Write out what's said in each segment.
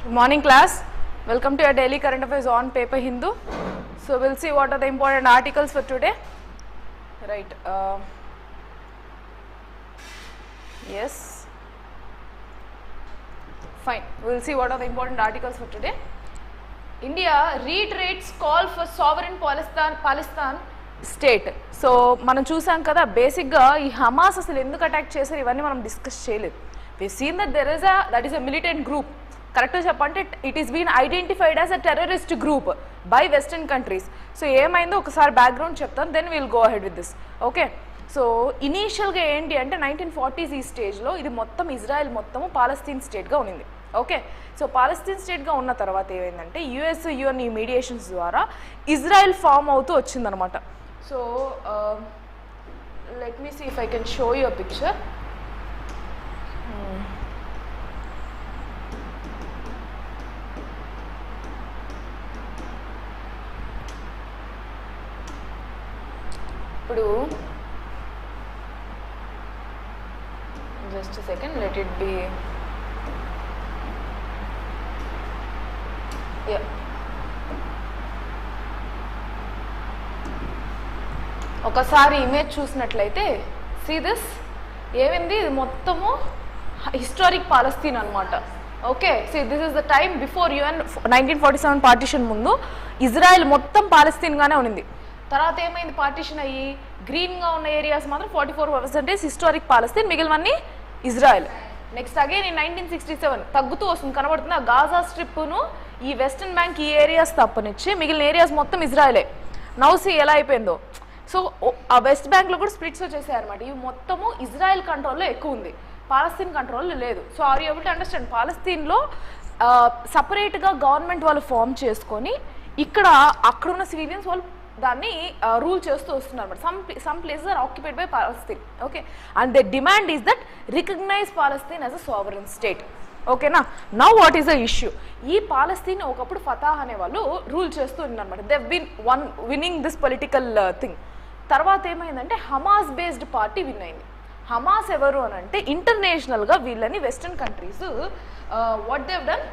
Good morning class. Welcome to your daily current affairs on paper Hindu. So we'll see what are the important articles for today. Right. Yes. Fine. We'll see what are the important articles for today. India reiterates call for sovereign Palestine state. So మనం చూసాం కదా basic గా ఈ Hamas అసలు ఎందుకు attack చేశారు ఇవన్నీ మనం డిస్కస్ చేయలేదు. We seen that that is a militant group. కరెక్ట్గా చెప్పంటే it is been identified as a terrorist group by western countries. So ఏమైందో ఒకసారి బ్యాక్గ్రౌండ్ చెప్తాను, then will go ahead with this. Okay, so ఇనీషియల్గా ఏంటి అంటే 1940s ఈ స్టేజ్లో ఇది మొత్తం ఇజ్రాయెల్ మొత్తము పాలస్తీన్ స్టేట్గా ఉన్నింది. ఓకే, సో పాలస్తీన్ స్టేట్గా ఉన్న తర్వాత ఏమైందంటే యుఎస్ యుఎన్ ఈ మీడియేషన్స్ ద్వారా ఇజ్రాయెల్ ఫామ్ అవుతూ వచ్చిందనమాట. So let me see if I can show you a picture. ఇప్పుడు just second, let it be. ఒకసారి ఇమేజ్ చూసినట్లయితే సీ దిస్ ఏమైంది, ఇది మొత్తము హిస్టారిక్ పాలస్తీన్ అనమాట. Okay, see this is the time before UN 1947 partition ముందు ఇజ్రాయెల్ మొత్తం పాలస్తీన్గానే ఉన్నింది. తర్వాత ఏమైంది, పార్టిషన్ అయ్యి గ్రీన్గా ఉన్న ఏరియాస్ మాత్రం 44% హిస్టారిక్ పాలస్తీన్, మిగిలినవన్నీ ఇజ్రాయెల్. నెక్స్ట్ అగైన్ ఇన్ 1967 తగ్గుతూ వస్తుంది, కనబడుతుంది. ఆ గాజా స్ట్రిప్ను ఈ వెస్టర్న్ బ్యాంక్ ఈ ఏరియాస్ తప్పనిచ్చి మిగిలిన ఏరియాస్ మొత్తం ఇజ్రాయెలే. నౌసి ఎలా అయిపోయిందో. సో ఆ వెస్ట్ బ్యాంక్లో కూడా స్ప్లిట్స్ వచ్చేసాయి అనమాట. ఇవి మొత్తము ఇజ్రాయెల్ కంట్రోల్లో ఎక్కువ ఉంది, పాలస్తీన్ కంట్రోల్లో లేదు. So are you able to understand, పాలస్తీన్లో సపరేట్గా గవర్నమెంట్ వాళ్ళు ఫామ్ చేసుకొని అక్కడున్న సివిలియన్స్ వాళ్ళు దాన్ని రూల్ చేస్తూ వస్తున్నారు అనమాట. Some places are occupied by Palestine. Okay, and the demand is that recognize Palestine as a sovereign state. ఓకేనా, now what is the issue, ఈ పాలస్తీన్ ఒకప్పుడు ఫతాహ్ అనే వాళ్ళు రూల్ చేస్తూ ఉన్నారనమాట. They been winning this political thing. తర్వాత ఏమైందంటే Hamas based party win అయింది. హమాస్ ఎవరు అని అంటే ఇంటర్నేషనల్గా వీళ్ళని western countries what they've done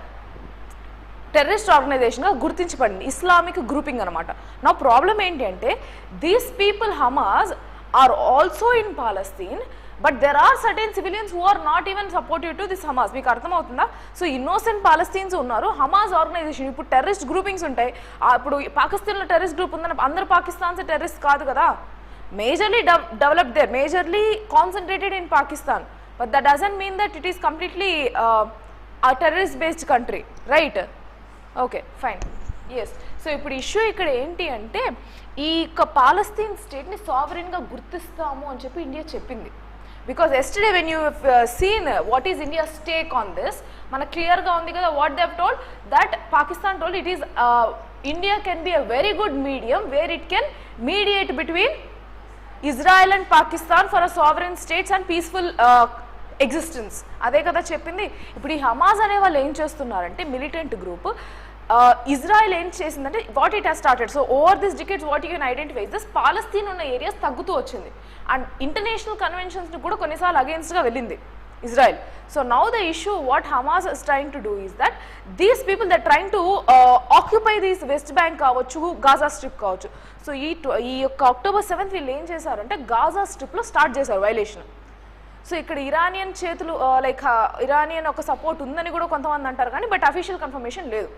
terrorist ఆర్గనైజేషన్గా గుర్తించబడింది, ఇస్లామిక్ గ్రూపింగ్ అనమాట. నా ప్రాబ్లం ఏంటి అంటే these people Hamas are also in Palestine, but there are certain civilians who are not even supportive to this Hamas. మీకు అర్థమవుతుందా? సో ఇన్నోసెంట్ పాలస్తీన్స్ ఉన్నారు, Hamas organisation. ఇప్పుడు టెర్రరిస్ట్ గ్రూపింగ్స్ ఉంటాయి. ఇప్పుడు పాకిస్తాన్లో టెర్రరిస్ట్ గ్రూప్ ఉందని అందరు పాకిస్తాన్స్ టెర్రరిస్ట్ కాదు కదా. Majorly developed there, majorly concentrated in Pakistan, but that doesn't mean that it is completely a terrorist based country, right? Okay, fine. Yes, so ఇప్పుడు issue ఇక్కడ ఏంటి అంటే ఈ పాలస్తీన్ స్టేట్ని సావరెన్గా గుర్తిస్తాము అని చెప్పి ఇండియా చెప్పింది. Because yesterday when you seen what is India stake on this, మనకు క్లియర్గా ఉంది కదా. What they have told that Pakistan told it is India can be a very good medium where it can mediate between Israel and Pakistan for a sovereign states and peaceful existence. అదే కదా చెప్పింది. ఇప్పుడు ఈ Hamas అనే వాళ్ళు ఏం చేస్తున్నారంటే మిలిటెంట్ గ్రూప్, ఇజ్రాయెల్ ఏం చేసిందంటే what it has started. So over this decades what you can identify this Palestine ఉన్న ఏరియాస్ తగ్గుతూ వచ్చింది అండ్ ఇంటర్నేషనల్ కన్వెన్షన్స్ని కూడా కొన్నిసార్లు అగేన్స్ట్గా వెళ్ళింది Israel. So now the issue what Hamas is trying to do is that these people that trying to occupy these west bank కావచ్చు, Gaza strip కావచ్చు. So ఈ యొక్క October 7th వీళ్ళు ఏం చేశారంటే గాజా స్ట్రిప్లో స్టార్ట్ చేశారు వైలేషన్. సో ఇక్కడ Iranian చేతులు లైక్ ఇరానియన్ ఒక సపోర్ట్ ఉందని కూడా కొంతమంది అంటారు కానీ బట్ అఫీషియల్ కన్ఫర్మేషన్ లేదు.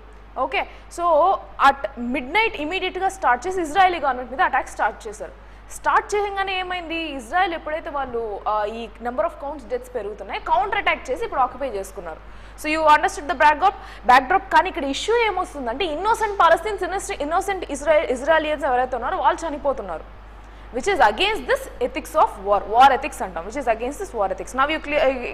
Okay, so at mid night ఇమీడియట్గా స్టార్ట్ చేసి ఇజ్రాయలీ గవర్నమెంట్ మీద అటాక్ స్టార్ట్ చేశారు. స్టార్ట్ చేయగానే ఏమైంది, ఇజ్రాయెల్ ఎప్పుడైతే వాళ్ళు ఈ నెంబర్ ఆఫ్ కౌంట్స్ డెత్స్ పెరుగుతున్నాయి కౌంటర్ అటాక్ చేసి ఇప్పుడు ఆక్యుపై చేసుకున్నారు. So you understood the backdrop. కానీ ఇక్కడ ఇష్యూ ఏమొస్తుందంటే ఇన్నోసెంట్ పాలస్తీన్స్, ఇన్నోసెంట్ ఇజ్రాయలియన్స్ ఎవరైతే ఉన్నారో వాళ్ళు చనిపోతున్నారు, which is against this ethics of war ethics antam, which is against this war ethics. Now you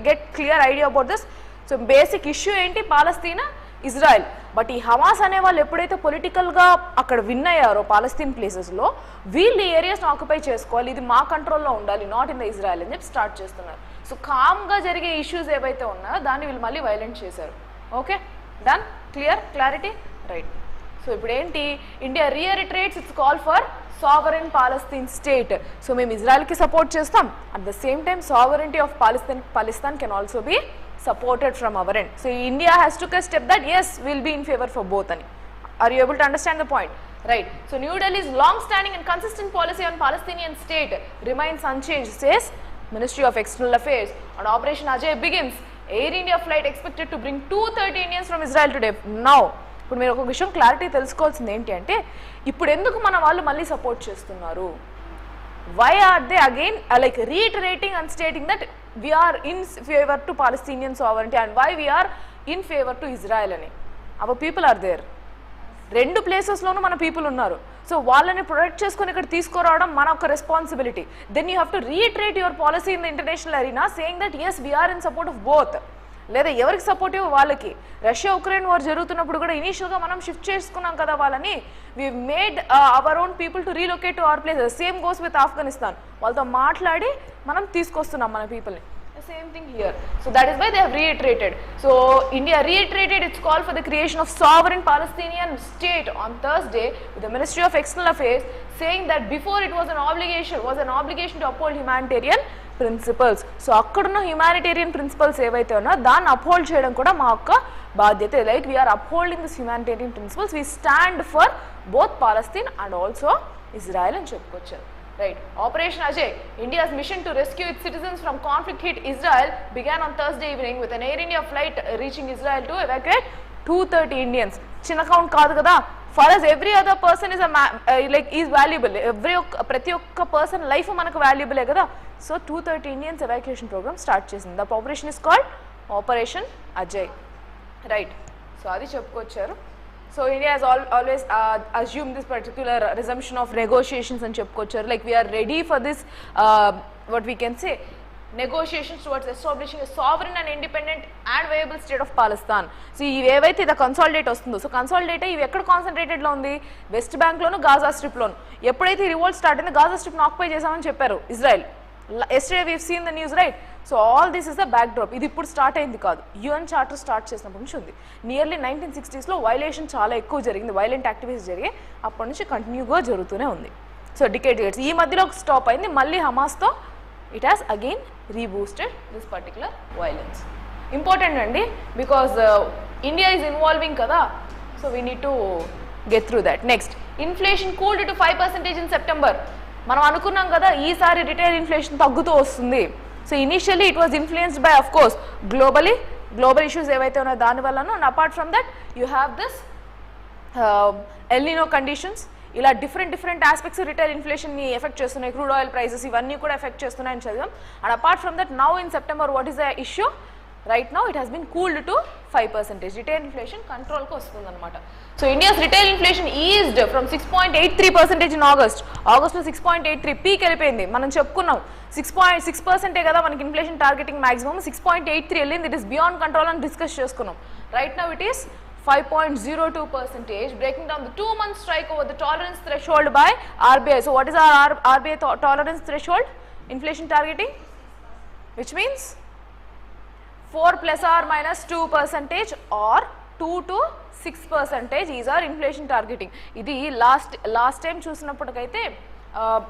get clear idea about this. So basic issue enti Palestine, Israel, but ee Hamas ane vallu eppudaithe political ga akkada win ayyaro Palestine places lo వీళ్ళు areas occupy చేసుకోవాలి, ఇది మా కంట్రోల్లో ఉండాలి, not in the Israel అని చెప్పి start చేస్తున్నారు. So కామ్గా జరిగే ఇష్యూస్ ఏవైతే ఉన్నాయో దాన్ని వీళ్ళు మళ్ళీ వైలెంట్ చేశారు. Okay, done, clarity, right. So ఇప్పుడు ఏంటి, India reiterates its call for sovereign Palestine state. So మేము ఇజ్రాయెల్కి సపోర్ట్ చేస్తాం, at the same time sovereignty of Palestine can also be supported from our end. So India has took a step that yes, we will be in favor for both ani. Are you able to understand the point? Right. So New Delhi's long-standing and consistent policy on Palestinian state remains unchanged, says Ministry of External Affairs. On Operation Ajay begins, Air India flight expected to bring 230 Indians from Israel today. Now, ఇప్పుడు మీరు ఒక విషయం clarity తెలుసుకోవాల్సింది ఏంటి అంటే ఇప్పుడు ఎందుకు మన వాళ్ళు మళ్ళీ సపోర్ట్ చేస్తున్నారు? Why are they again like reiterating and stating that we are in favor to Palestinian sovereignty and why we are in favor to Israel అని? Our people are there. రెండు ప్లేసెస్లోనూ మన పీపుల్ ఉన్నారు. సో వాళ్ళని protect చేసుకుని ఇక్కడ తీసుకురావడం మన ఒక responsibility. Then you have to reiterate your policy in the international arena saying that yes we are in support of both. లేదా ఎవరికి సపోర్టివ్ వాళ్ళకి. రష్యా ఉక్రెయిన్ వార్ జరుగుతున్నప్పుడు కూడా ఇనీషియల్గా మనం షిఫ్ట్ చేసుకున్నాం కదా వాళ్ళని. We made our own people to relocate to our places. Same goes with Afghanistan. వాళ్ళతో మాట్లాడి మనం తీసుకొస్తున్నాం మన పీపుల్ని. Same thing here. So that is why they have reiterated. So India reiterated its call for the creation of sovereign Palestinian state on Thursday with the Ministry of External Affairs saying that before it was an obligation to uphold humanitarian principles. So akkadunna humanitarian principles evaithe unna dan uphold cheyadam kuda ma okka బాధ్యత. Like we are upholding this humanitarian principles. We stand for both Palestine and also Israel అని చెప్పుకోవచ్చు. Right. Operation Ajay, India's mission to rescue its citizens from conflict-hit Israel began on Thursday evening with an Air India flight reaching Israel to evacuate 230 Indians. Chinna count kaadu kada. For us, every other person is is valuable. ప్రతి ఒక్క person life మనకు valuable కదా. So 230 Indians evacuation program start చేసింది. The operation is called Operation Ajay. Right. So అది చెప్పుకొచ్చారు. So India has always assumed this particular resumption of negotiations and చెప్పుకొచ్చారు. Like we are ready for this what we can say negotiations towards establishing a sovereign and independent and viable state of Palestine. So ఇవి ఏవైతే ఇది consolidate వస్తుందో so consolidate ఇవి ఎక్కడ కాన్సన్ట్రేటెడ్లో ఉంది? West బ్యాంక్లోను గాజా స్ట్రిప్లోను. ఎప్పుడైతే రివోల్ట్ స్టార్ట్ అయిందో గాజా స్ట్రిప్ను ఆక్యుపై చేశామని చెప్పారు Israel. Yesterday we've seen the news, right? So all this is the backdrop. ఇది ఇప్పుడు స్టార్ట్ అయింది కాదు, UN చార్టర్ స్టార్ట్ చేసినప్పటి నుంచి ఉంది. నియర్లీ 1960s వైలేషన్ చాలా ఎక్కువ జరిగింది, వైలెంట్ యాక్టివిటీస్ జరిగాయి. అప్పటి నుంచి కంటిన్యూగా జరుగుతూనే ఉంది. సో డికేట్స్ ఈ మధ్యలో ఒక స్టాప్ అయింది, మళ్ళీ హమాస్తో it has again reboosted this particular violence. Important అండి, బికాజ్ ఇండియా ఈజ్ ఇన్వాల్వింగ్ కదా. So we need to get through that. Next, inflation cooled to 5% in September. మనం అనుకున్నాం కదా ఈసారి రిటైల్ ఇన్ఫ్లేషన్ తగ్గుతూ వస్తుంది. So initially it was influenced by of course global issues ఏవైతే ఉన్నాయో దానివల్లనూ, and apart from that you have this El Nino conditions. ఇలా డిఫరెంట్ ఆస్పెక్ట్స్ రిటైల్ ఇన్ఫ్లేషన్ని ఎఫెక్ట్ చేస్తున్నాయి. క్రూడ్ ఆయిల్ ప్రైసెస్ ఇవన్నీ కూడా ఎఫెక్ట్ చేస్తున్నాయని చదివాం. And apart from that now in September what is the issue? Right now it has been cooled to 5%. Retail inflation కంట్రోల్కి వస్తుంది అనమాట. So India's retail inflation eased from 6.83% in ఆగస్ట్లో 6.83 peak వెళ్ళిపోయింది. మనం చెప్పుకున్నాం 6.6% కదా మనకి ఇన్ఫ్లేషన్ టార్గెటింగ్ మాక్సిమం, 6.83 వెళ్ళింది. ఇట్ ఈస్ బియాండ్ కంట్రోల్ అని డిస్కస్ చేసుకున్నాం. Right now it is 5.02%, breaking down the 2-month strike over the tolerance threshold by RBI. So what is our RBI tolerance threshold? Inflation targeting, which means 4 plus or minus 2% or 2 to 6% is our inflation targeting. ఇది last time చూసినప్పటికైతే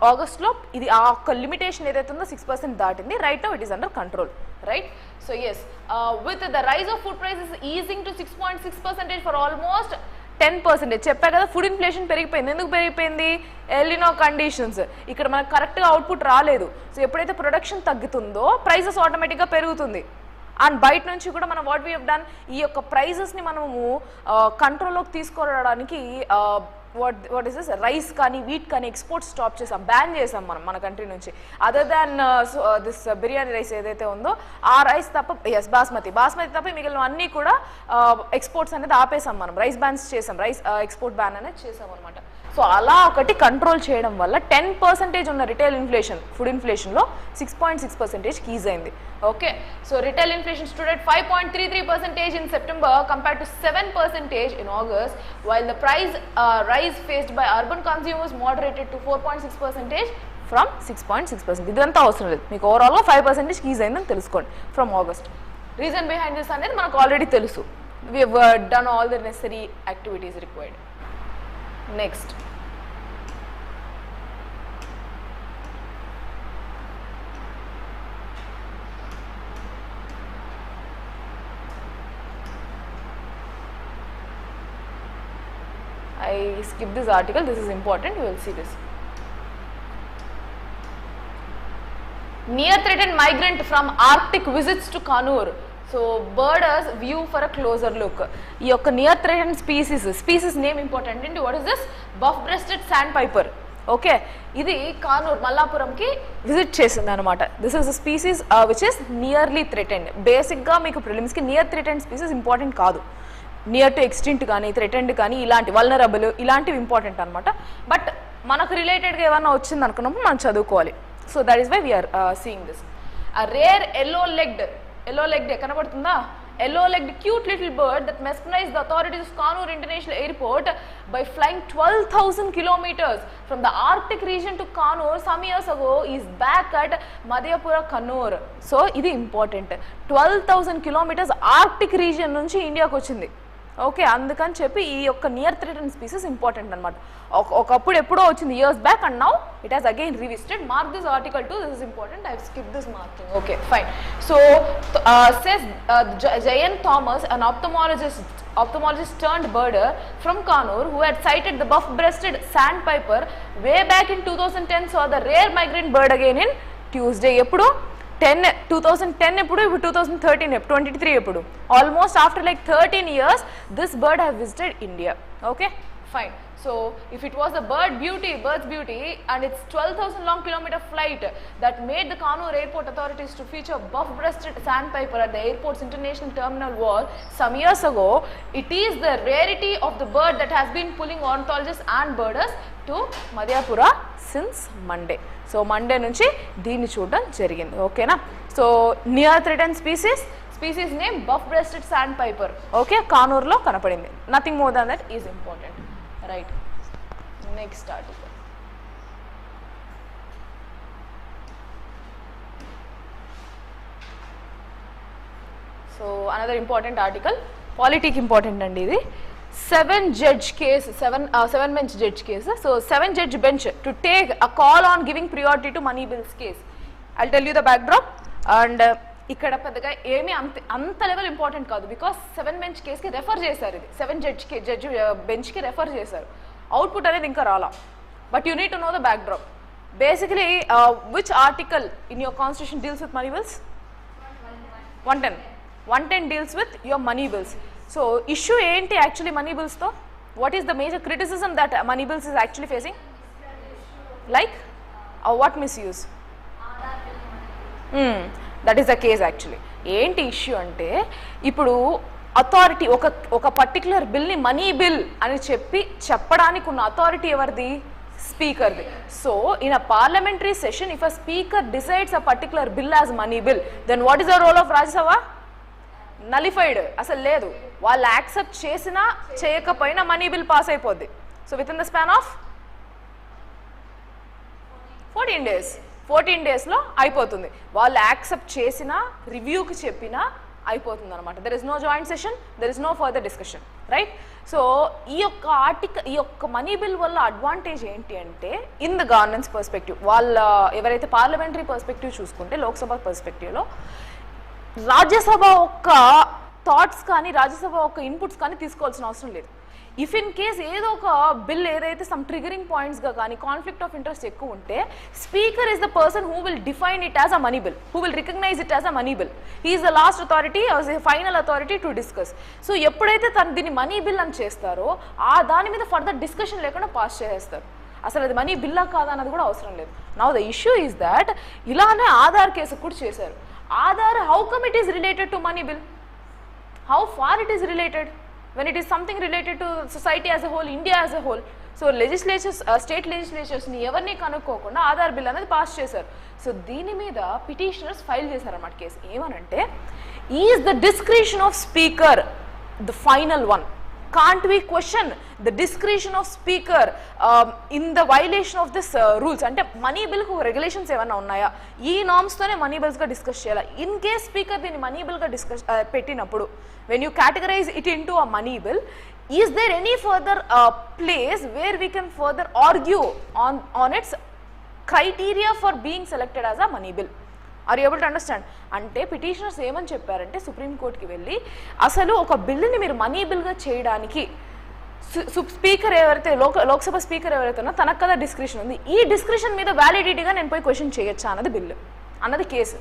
ఆగస్ట్లో ఇది ఆ ఒక్క limitation ఏదైతే ఉందో 6% దాటింది. Right now it is under control. Right. So yes, with the rise of food prices easing to 6.6% for almost 10%. చెప్పా కదా ఫుడ్ ఇన్ఫ్లేషన్ పెరిగిపోయింది. ఎందుకు పెరిగిపోయింది? El Nino conditions. ఇక్కడ మనకు కరెక్ట్గా అవుట్పుట్ రాలేదు. సో ఎప్పుడైతే ప్రొడక్షన్ తగ్గుతుందో ప్రైసెస్ ఆటోమేటిక్గా పెరుగుతుంది. అండ్ బయట నుంచి కూడా మనం వాట్ వీ హెవ్ డన్, ఈ యొక్క ప్రైజెస్ని మనము కంట్రోల్లోకి తీసుకురావడానికి వాట్ ఈస్ దిస్ రైస్ కానీ వీట్ కానీ ఎక్స్పోర్ట్ స్టాప్ చేసాం, బ్యాన్ చేసాం మన కంట్రీ నుంచి. Other than this biryani rice ఏదైతే ఉందో ఆ రైస్ తప్ప, ఎస్ బాస్మతి తప్ప మిగిలిన అన్నీ కూడా ఎక్స్పోర్ట్స్ అనేది ఆపేసాం మనం. రైస్ బ్యాన్స్ చేసాం, రైస్ ఎక్స్పోర్ట్ బ్యాన్ అనేది చేసాం అనమాట. సో అలా ఒకటి కంట్రోల్ చేయడం వల్ల 10% ఉన్న రిటైల్ ఇన్ఫ్లేషన్ ఫుడ్ ఇన్ఫ్లేషన్లో 6.6% ఈజ్ అయింది. Okay. So retail inflation stood at 5.33% in September compared to 7% in August, while the price rise faced by urban consumers moderated to 4.6% from 6.6%. ఇదంతా అవసరం లేదు, మీకు ఓవరాల్గా 5% ఈజ్ అయిందని తెలుసుకోండి from August. Reason behind this అనేది మనకు ఆల్రెడీ తెలుసు. We have done all the necessary activities required. Next, I skip this article, this is important, you will see this. Near threatened migrant from Arctic visits to Kannur. So birders view for a closer look. ఈ యొక్క near threatened species name important అండి. What is this? Buff breasted sandpiper. Okay, ఇది కానూర్ మల్లాపురంకి visit చేసింది అనమాట. This is a species which is nearly threatened. బేసిక్గా మీకు ప్రిలిమ్స్కి నియర్ థ్రెటెండ్ స్పీసీస్ ఇంపార్టెంట్ కాదు, నియర్ టు ఎక్స్టింక్ట్ కానీ థ్రెటెండ్ కానీ ఇలాంటి వల్నరబుల్ ఇలాంటివి ఇంపార్టెంట్ అనమాట. బట్ మనకు రిలేటెడ్గా ఏమన్నా వచ్చింది అనుకున్నప్పుడు మనం చదువుకోవాలి. So that is why we are seeing this. A rare yellow-legged కనబడుతుందా? Yellow-legged cute little bird that mesmerized the authorities of Kannur International Airport by flying 12,000 kilometers from the Arctic region to Kannur some years ago is back at Madhyapura, Kannur. So ఇది important. 12,000 kilometers Arctic region నుంచి ఇండియాకి వచ్చింది. Okay, అందుకని చెప్పి ఈ యొక్క near threatened species important అనమాట. ఒకప్పుడు ఎప్పుడో వచ్చింది years back and now it has again revisited. Mark this article too, this is important. I skip this marking. Okay, fine. So says Jayan Thomas, an ophthalmologist turned birder from Kannur who had sighted the buff-breasted sandpiper way back in 2010 saw the rare migrant bird again in Tuesday. ఎప్పుడు 2010 ఎప్పుడు, ఇప్పుడు 2013 23 ఎప్పుడు, almost after like 13 years this bird have visited India. Okay, fine. So if it was a bird's beauty and its 12,000 long kilometer flight that made the Kannur airport authorities to feature buff-breasted sandpiper at the airport's international terminal wall some years ago, it is the rarity of the bird that has been pulling ornithologists and birders to Madhyapura since Monday. So Monday నుంచి దీన్ని చూడడం జరిగింది. ఓకేనా? So near threatened species name buff breasted sandpiper. Okay, కానూర్లో కనపడింది. Nothing more than that is important. Right, next article. So another important article, politic important అండి ఇది. Seven bench judge case. So 7 judge bench to take a call on giving priority to money bills case. I'll tell you the backdrop. And ఇక్కడ పెద్దగా ఏమీ అంత level important కాదు, because 7 bench కేసుకి refer చేశారు. ఇది 7 జడ్జ్ బెంచ్కి రెఫర్ చేశారు. అవుట్పుట్ అనేది ఇంకా రాలా, but you need to know the backdrop. Basically which article in your constitution deals with money bills? 110 deals with your money bills. So issue ఏంటి యాక్చువల్లీ మనీ బిల్స్తో? What is the major criticism that money bills is actually facing? Like what misuse? That is the case actually. ఏంటి issue అంటే, ఇప్పుడు authority ఒక particular బిల్ని money bill అని చెప్పడానికి ఉన్న authority ఎవరిది? స్పీకర్ది. So in a parliamentary session if a speaker decides a particular bill as money bill, then what is the role of Rajya Sabha? Nullified, అసలు లేదు. వాళ్ళు యాక్సెప్ట్ చేసినా చేయకపోయినా మనీ బిల్ పాస్ అయిపోద్ది. So within the span of 14 డేస్లో అయిపోతుంది. వాళ్ళు accept చేసినా రివ్యూకి చెప్పినా అయిపోతుంది అనమాట. There is no joint session, there is no further discussion, right? So ఈ యొక్క మనీ బిల్ వల్ల అడ్వాంటేజ్ ఏంటి అంటే, ఇన్ ద గవర్నెన్స్ పర్స్పెక్టివ్, వాళ్ళ ఎవరైతే పార్లమెంటరీ పర్స్పెక్టివ్ చూసుకుంటే, లోక్సభ పర్స్పెక్టివ్లో రాజ్యసభ ఒక్క థాట్స్ కానీ రాజ్యసభ ఒక్క ఇన్పుట్స్ కానీ తీసుకోవాల్సిన అవసరం లేదు. ఇఫ్ ఇన్ కేస్ ఏదో ఒక బిల్ ఏదైతే సమ్ ట్రిగరింగ్ పాయింట్స్గా కానీ కాన్ఫ్లిక్ట్ ఆఫ్ ఇంట్రెస్ట్ ఎక్కువ ఉంటే, speaker is the person who will define it as a money bill, who will recognise it as a money bill. He is the last authority, final authority to discuss. So ఎప్పుడైతే తను దీన్ని money bill అని చేస్తారో, దాని మీద further discussion లేకుండా pass చేసేస్తారు. అసలు అది మనీ బిల్లా కాదా అన్నది కూడా అవసరం లేదు. Now the issue is that ఇలానే ఆధార్ కేసు కూడా చేశారు. Aadhar, how come it is related to money bill? How far it is related? When it is something related to society as a whole, India as a whole. So legislatures, state legislatures ni evarni kanukkokunda Aadhar bill anadi pass chesaru. So దీని మీద petitioners file చేశారు అన్నమాట case. ఏమనంటే, is the discretion of speaker the final one? Can't we question the discretion of speaker in the violation of this rules? అంటే money బిల్కు regulations ఏమైనా ఉన్నాయా? ఈ నామ్స్తోనే మనీ బిల్స్గా డిస్కస్ చేయాలా? ఇన్ కేస్ స్పీకర్ దీన్ని మనీ బిల్గా డిస్కస్ పెట్టినప్పుడు, when you categorise it into a money bill, is there any further place where we can further argue on its criteria for being selected as a money bill? Are you able to understand? అంటే petitioners ఏమని చెప్పారంటే, సుప్రీంకోర్టుకి వెళ్ళి అసలు ఒక బిల్లుని మీరు money బిల్గా చేయడానికి స్పీకర్ ఎవరైతే లోక్సభ స్పీకర్ ఎవరైతే ఉన్నా తనకు కదా డిస్క్రిషన్ ఉంది, ఈ డిస్క్రిషన్ మీద వ్యాలిడిటీగా నేను పోయి క్వశ్చన్ చేయొచ్చా అన్నది బిల్లు అన్నది case.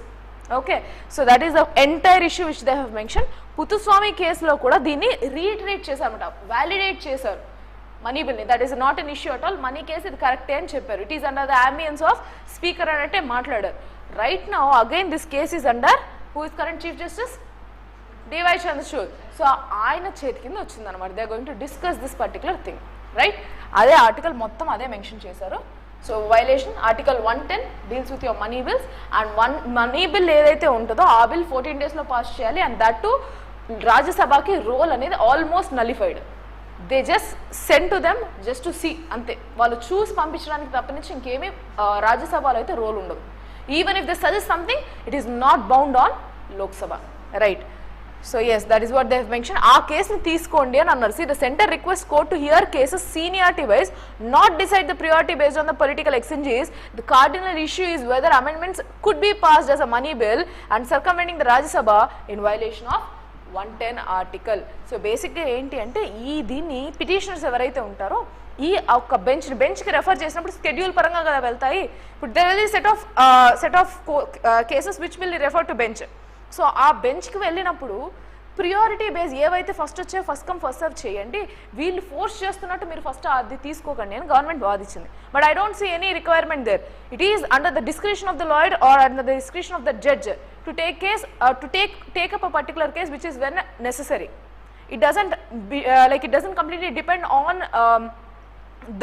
Okay, so that is the entire issue which they have mention. Puttaswamy కేసులో కూడా దీన్ని రీఇటరేట్ చేశారన్నమాట, వ్యాలిడేట్ చేశారు మనీ బిల్ని. That is not an issue at all, money case ఇది కరెక్టే అని చెప్పారు. It is under the ambience of speaker అన్నట్టే మాట్లాడారు. Right now again this case is under who is current chief justice D Y Chandrachud. సో ఆయన చేతి కింద వచ్చింది అనమాట. They are going to discuss this particular thing. Right, అదే ఆర్టికల్ మొత్తం అదే మెన్షన్ చేశారు. So violation article 110 deals with your money bills and money bill ఏదైతే ఉంటుందో ఆ బిల్ 14 days పాస్ చేయాలి. అండ్ దట్ టు రాజ్యసభకి రోల్ అనేది almost nullified. They just send to them just to see, అంతే. వాళ్ళు చూసి పంపించడానికి తప్పనించి ఇంకేమీ రాజ్యసభలో అయితే రోల్ ఉండదు. Even if they suggest something it is not bound on Lok Sabha. Right, so yes, that is what they have mentioned. ఆ కేసుని తీసుకోండి అని అన్నారు. See, the center requests court to hear cases seniority wise, not decide the priority based on the political exchanges. The cardinal issue is whether amendments could be passed as a money bill and circumventing the Rajya Sabha in violation of 110 article. So basically ఏంటి అంటే ఈ దీన్ని petitioners ఎవరైతే ఉంటారో ఈ ఒక బెంచ్కి refer చేసినప్పుడు schedule పరంగా కదా వెళ్తాయి. ఇప్పుడు there will be set of cases which will refer to bench. So ఆ బెంచ్కి వెళ్ళినప్పుడు ప్రియారిటీ బేస్ ఏవైతే ఫస్ట్ వచ్చాయో ఫస్ట్ కమ్ ఫస్ట్ సర్వ్ చేయండి, వీళ్ళు ఫోర్స్ చేస్తున్నట్టు మీరు ఫస్ట్ అది తీసుకోకండి అని గవర్నమెంట్ వాదించింది. But I don't see any requirement there. It is under the discretion of the lawyer or under the discretion of the judge to take up a particular case which is when necessary. It doesn't completely depend on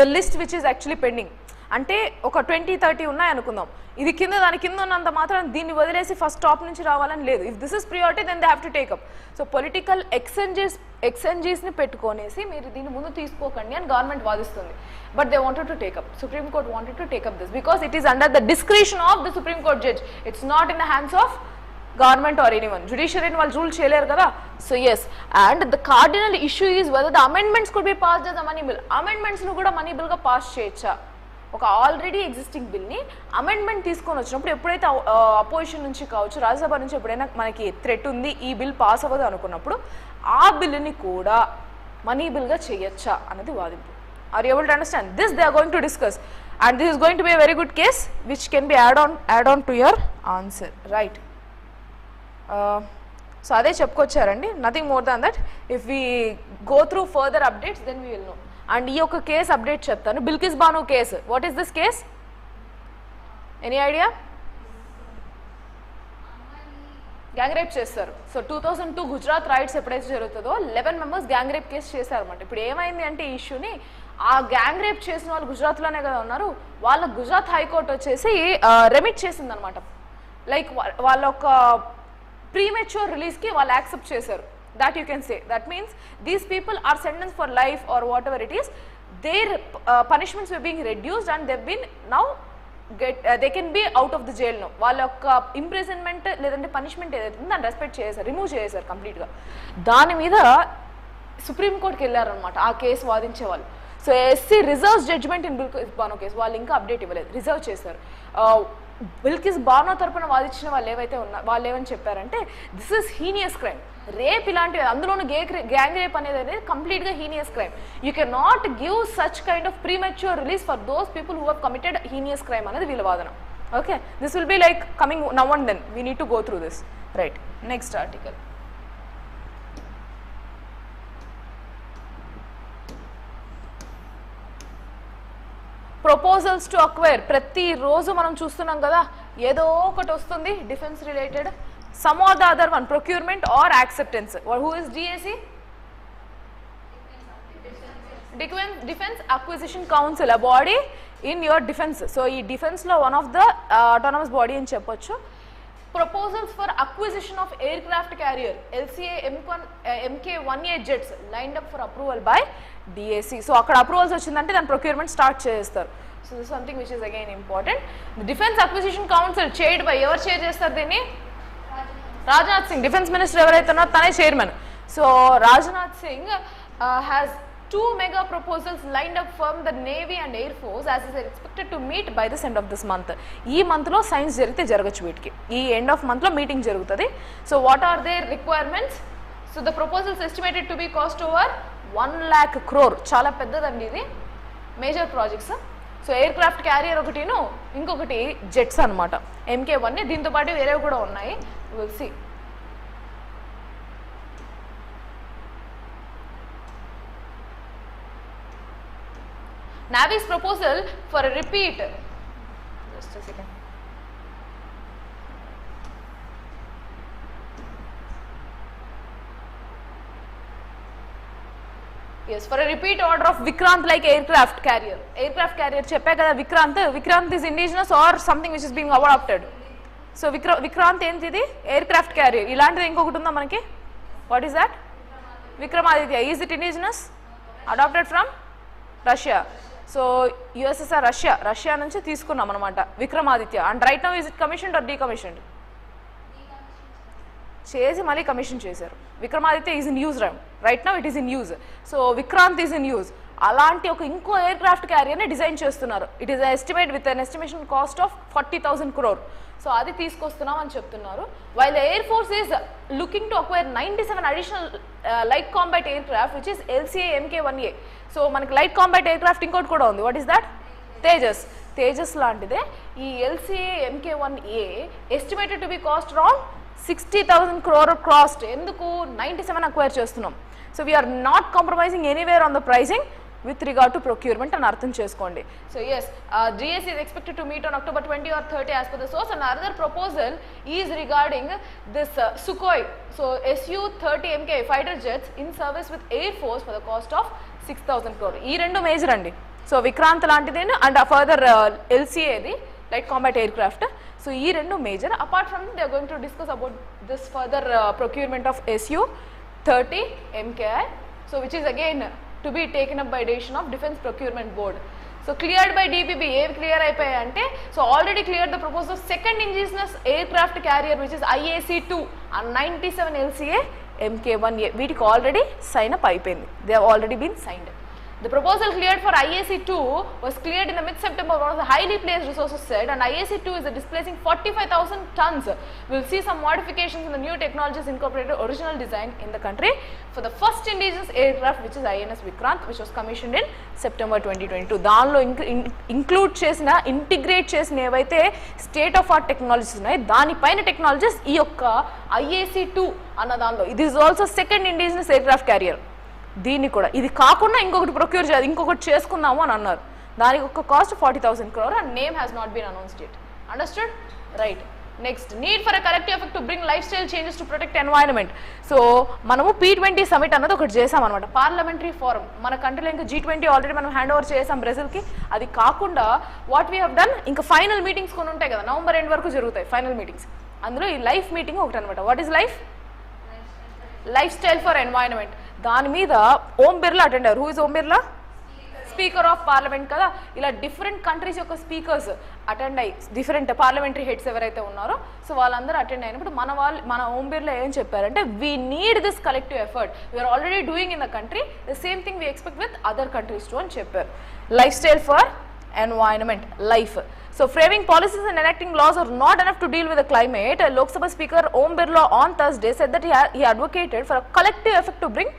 the list which is actually pending. అంటే ఒక 20-30 ఉన్నాయి అనుకుందాం, ఇది దాని కింద ఉన్నంత మాత్రం దీన్ని వదిలేసి ఫస్ట్ టాప్ నుంచి రావాలని లేదు. If this is priority then they have to take up. So political ఎక్స్చేంజెస్ని పెట్టుకొనేసి మీరు దీన్ని ముందు తీసుకోకండి అని గవర్నమెంట్ వాదిస్తుంది. But they wanted to take up, Supreme Court wanted to take up this because it is under the discretion of the Supreme Court judge. It's not in the hands of government or anyone. జుడిషియరీని వాళ్ళు rule చేయలేరు కదా. So yes, and the cardinal issue is whether the amendments could be passed as a money bill. అమెండ్మెంట్స్ను కూడా money బిల్గా pass చేయొచ్చా? ఒక already existing బిల్ని amendment తీసుకొని వచ్చినప్పుడు ఎప్పుడైతే అపోజిషన్ నుంచి కావచ్చు రాజ్యసభ నుంచి ఎప్పుడైనా మనకి థ్రెట్ ఉంది ఈ బిల్ పాస్ అవ్వదు అనుకున్నప్పుడు ఆ బిల్లుని కూడా మనీ బిల్గా చేయొచ్చా అన్నది వాదింపు. Are you able to understand this? They are going to discuss and this is going to be a very good case which can be add on to your answer. Right, so అదే చెప్పుకొచ్చారండి, nothing more than that. If we go through further updates then we will know. And ఈ యొక్క case update చెప్తాను. Bilkis Bano case. What is this case? Any idea? Gang rape చేస్తారు. So 2002 Gujarat rights ఎప్పుడైతే జరుగుతుందో 11 members gang rape case చేశారన్నమాట. ఇప్పుడు ఏమైంది అంటే ఈ ఇష్యూని ఆ గ్యాంగ్ రేప్ చేసిన వాళ్ళు గుజరాత్లోనే కదా ఉన్నారు, వాళ్ళ గుజరాత్ హైకోర్టు వచ్చేసి రెమిట్ చేసిందనమాట. లైక్ వాళ్ళ ఒక ప్రీమెచ్యూర్ రిలీజ్కి వాళ్ళు యాక్సెప్ట్ చేశారు. That you can say. That means these people are sentenced for life or whatever it is. Their punishments were being reduced and they've been now they can be out of the jail now. వాళ్ళ యొక్క imprisonment లేదంటే punishment ఏదైతే ఉందో దాన్ని respect చేశారు, remove చేశారు కంప్లీట్గా. దాని మీద సుప్రీంకోర్టుకి వెళ్ళారనమాట ఆ కేసు వాదించే వాళ్ళు. So SC reserves judgment in Bilkis Bano case వాళ్ళు ఇంకా అప్డేట్ ఇవ్వలేదు, రిజర్వ్ చేశారు. బిల్కిస్ బానో తరపున వాదించిన వాళ్ళు ఏవైతే ఉన్నారు వాళ్ళు ఏమని చెప్పారంటే this is heinous crime. Rape ఇలాంటివి అందులోనూ గ్యాంగ్ రేప్ అనేది కంప్లీట్గా heinous crime. You can not give such kind of premature release for those people who have committed heinous crime అనేది వీళ్ళ వాదన. Okay, this will be like coming now and then we need to go through this. Right, next article. Proposals to acquire. ప్రతిరోజు మనం చూస్తున్నాం కదా ఏదో ఒకటి వస్తుంది defence related. Some or the other one, procurement or acceptance. Who is DAC? Defense Acquisition Council, a body in your defense. So, ee defense lo one of the autonomous body in cheppochu. Proposals for acquisition of aircraft carrier LCA MK-1A jets lined up for approval by DAC. So, akkada approvals ochindante then procurement start chestaru. So, this is something which is again important. The Defense Acquisition Council chaired by ever chair chestaru dini? Rajnath Singh, defense minister ఎవరైతే ఉన్నారో తనే chairman. So Rajnath Singh has 2 mega proposals lined up from the Navy and Air Force as is expected to meet by this end of this month. ఈ మంత్లో science జరిగితే జరగచ్చు వీటికి. ఈ end of మంత్లో మీటింగ్ జరుగుతుంది. So what are there requirements? So the proposals estimated to be cost over 1 lakh crore, చాలా పెద్దదండి ఇది, major projects. So aircraft carrier ఒకటిను, ఇంకొకటి జెట్స్ అనమాట, MK1. దీంతో పాటు వేరేవి కూడా ఉన్నాయి, will see. Navy's proposal for a repeat, just a second. Yes, for a repeat order of Vikrant like aircraft carrier. Aircraft carrier చెప్పా కదా, Vikrant is indigenous or something which is being adopted. So Vikrant ఏంటిది, aircraft carrier. ఇలాంటిది ఇంకొకటి ఉందా మనకి? What is that? Vikramaditya. Is it indigenous? Adopted from Russia. So USSR Russia నుంచి తీసుకున్నాం అనమాట Vikramaditya. And right now is it commissioned or decommissioned? చేసి మళ్ళీ కమిషన్ చేశారు. Vikramaditya is in use right now, it is in use. So Vikrant is in use. అలాంటి ఒక ఇంకో aircraft క్యారియర్ని డిజైన్ చేస్తున్నారు. It is estimate with an estimation cost of 40,000 crore. So అది తీసుకొస్తున్నాం అని చెప్తున్నారు. While the air force is looking to acquire 97 additional light combat aircraft which is LCA MK1A. So మనకి light combat aircraft ఇంకోటి కూడా ఉంది. What is that? Tejas లాంటిదే. ఈ LCA MK1A estimated to be cost around 60,000 crore cost. ఎందుకు 97 acquire చేస్తున్నాం. So we are not compromising anywhere on the pricing with regard to procurement అని అర్థం చేసుకోండి. So yes, GS is expected to meet on October 20 or 30 as per the source. And another proposal is regarding this Sukhoi, so Su-30 MK fighter jets in service with Air Force for the cost of 6,000 crore. ఈ రెండు major అండి. So Vikrant లాంటిది and further LCA the light combat aircraft. So ఈ రెండు major. Apart from they are going to discuss about this further procurement of Su-30 MKI, so which is again to be taken up by decision of Defence Procurement Board. So cleared by DPB. ఏవి clear అయిపోయాయి అంటే, so already clear the proposal of second indigenous aircraft carrier which is IAC-2 and 97 LCA MK1A. వీటికి already sign up అయిపోయింది. They have already been signed. The proposal cleared for IAC-2 was cleared in the mid-September. One of the highly placed resources said, and IAC-2 is displacing 45,000 tons. We will see some modifications in the new technologies incorporated original design in the country for the first indigenous aircraft, which is INS Vikrant, which was commissioned in September 2022. దానిలో include చేసిన, integrate చేసిన ఏవైతే state of art technologies ఉన్నాయి, దానిపైన technologies ఈ యొక్క IAC-2 అన్న దానిలో. ఇది is also second indigenous aircraft carrier. దీన్ని కూడా ఇది కాకుండా ఇంకొకటి ప్రొక్యూర్ చేయాలి, ఇంకొకటి చేసుకుందాము అని అన్నారు. దానికి ఒక cost 40,000 crore and name has not been announced yet. Understood? Right. Next, need for a collective effect to bring lifestyle changes to protect environment. So మనము P20 సమిట్ అన్నది ఒకటి చేసామన్నమాట, పార్లమెంటరీ ఫోరం. మన కంట్రీలో ఇంకా G20 ఆల్రెడీ మనం hand over చేసాం బ్రెజిల్కి. అది కాకుండా వాట్ వీ హ్యావ్ డన్, ఇంకా ఫైనల్ మీటింగ్స్ కొన్ని ఉంటాయి కదా, నవంబర్ ఎండ్ వరకు జరుగుతాయి ఫైనల్ మీటింగ్స్. అందులో ఈ లైఫ్ మీటింగ్ ఒకటి అనమాట. What is lifestyle for environment. దాని మీద ఓం బిర్లా అటెండ్ అయ్యారు. Who is Om Birla? Speaker of parliament కదా. ఇలా డిఫరెంట్ కంట్రీస్ యొక్క స్పీకర్స్ అటెండ్ అయ్యి, డిఫరెంట్ పార్లమెంటరీ హెడ్స్ ఎవరైతే ఉన్నారో సో వాళ్ళందరూ అటెండ్ అయినప్పుడు మన ఓం బిర్లా ఏం చెప్పారంటే, we need this collective effort, we are already doing in the country, the same thing we expect with other countries too అని చెప్పారు. Lifestyle for environment, life. So framing policies and enacting laws are not enough to deal with the climate. Lok Sabha Speaker Om Birla on Thursday said that he advocated for a collective effort to bring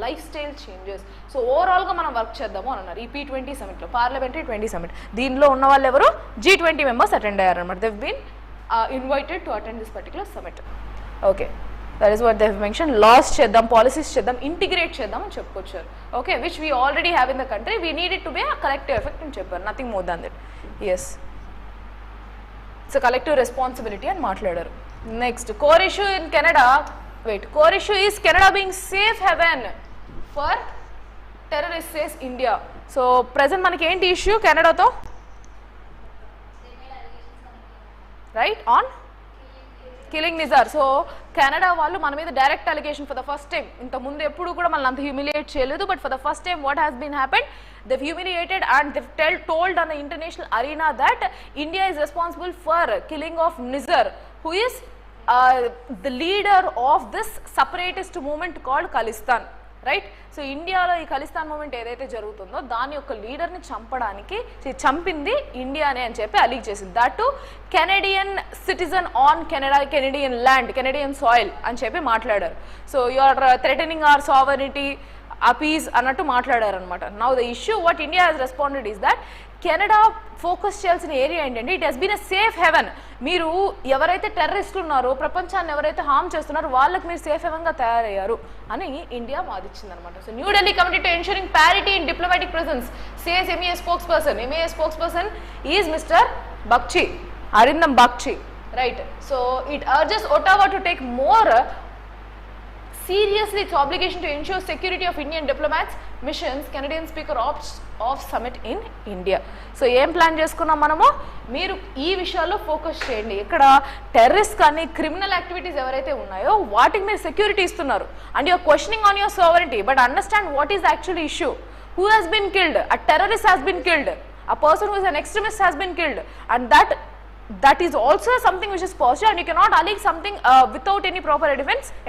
lifestyle changes. So overall గా మనం work చేద్దాము అని అన్నారు ఈ P20 summit లో, parliamentary 20 summit. దీనిలో ఉన్న వాళ్ళు ఎవరు? G20 మెంబర్స్ అటెండ్ అయ్యారు అనమాట. They have been invited to attend this particular summit. Okay, that is what they have mention. Laws చేద్దాం, పాలసీస్ చేద్దాం, ఇంటిగ్రేట్ చేద్దాం అని చెప్పుకొచ్చారు. Okay, which we already have in the country, we need it to be a collective effect అని చెప్పారు. Nothing more than that. Yes, it's collective responsibility అని మాట్లాడారు. Next, core issue in Canada. Core issue is Canada being safe haven for terrorist says India. So present మనకి ఏంటి issue కెనడాతో? Right, on killing Nijjar. So Canada వాళ్ళు మన మీద direct allegation for the first time, ఇంత ముందు ఎప్పుడు కూడా మనల్ని అంత హ్యూమిలియేట్ చేయలేదు, but for the first time what has been happened, they've humiliated and they've told on the international arena that India is responsible for killing of Nizar, who is the leader of this separatist movement called Khalistan. Right. So ఇండియాలో ఈ Khalistan moment ఏదైతే జరుగుతుందో దాని యొక్క లీడర్ని చంపింది ఇండియానే అని చెప్పి అలీగ్ చేసింది. That to Canadian citizen on Canadian land, Canadian soil అని చెప్పి మాట్లాడారు. So you are threatening our sovereignty appease అన్నట్టు మాట్లాడారనమాట. Now the issue what India has responded is that Canada focus చేయాల్సిన ఏరియా ఏంటంటే it has been a safe haven. మీరు ఎవరైతే టెర్రరిస్టులు ఉన్నారో, ప్రపంచాన్ని ఎవరైతే హార్మ్ చేస్తున్నారో వాళ్ళకి మీరు సేఫ్ హెవెన్గా తయారయ్యారు అని ఇండియా వాదించిందనమాట. So New Delhi committed to ensuring parity in diplomatic presence says MAA spokesperson. MAA spokesperson is Mr. Bakshi, Arindam Bakshi, right? So it urges Ottawa to take more seriously its obligation to ensure security of Indian diplomats missions. Canadian speaker opts off summit in India. So ఏం plan చేసుకున్నాం మనము, మీరు ఈ విషయాల్లో focus చేయండి. ఇక్కడ terrorist కానీ criminal activities ఎవరైతే ఉన్నాయో వాటికి మీరు సెక్యూరిటీ ఇస్తున్నారు and you are questioning on your sovereignty, but understand what is actually issue. Who has been killed? A terrorist has been killed. A person who is an extremist has been killed, and that is also something which is positive, and you cannot allege something without any proper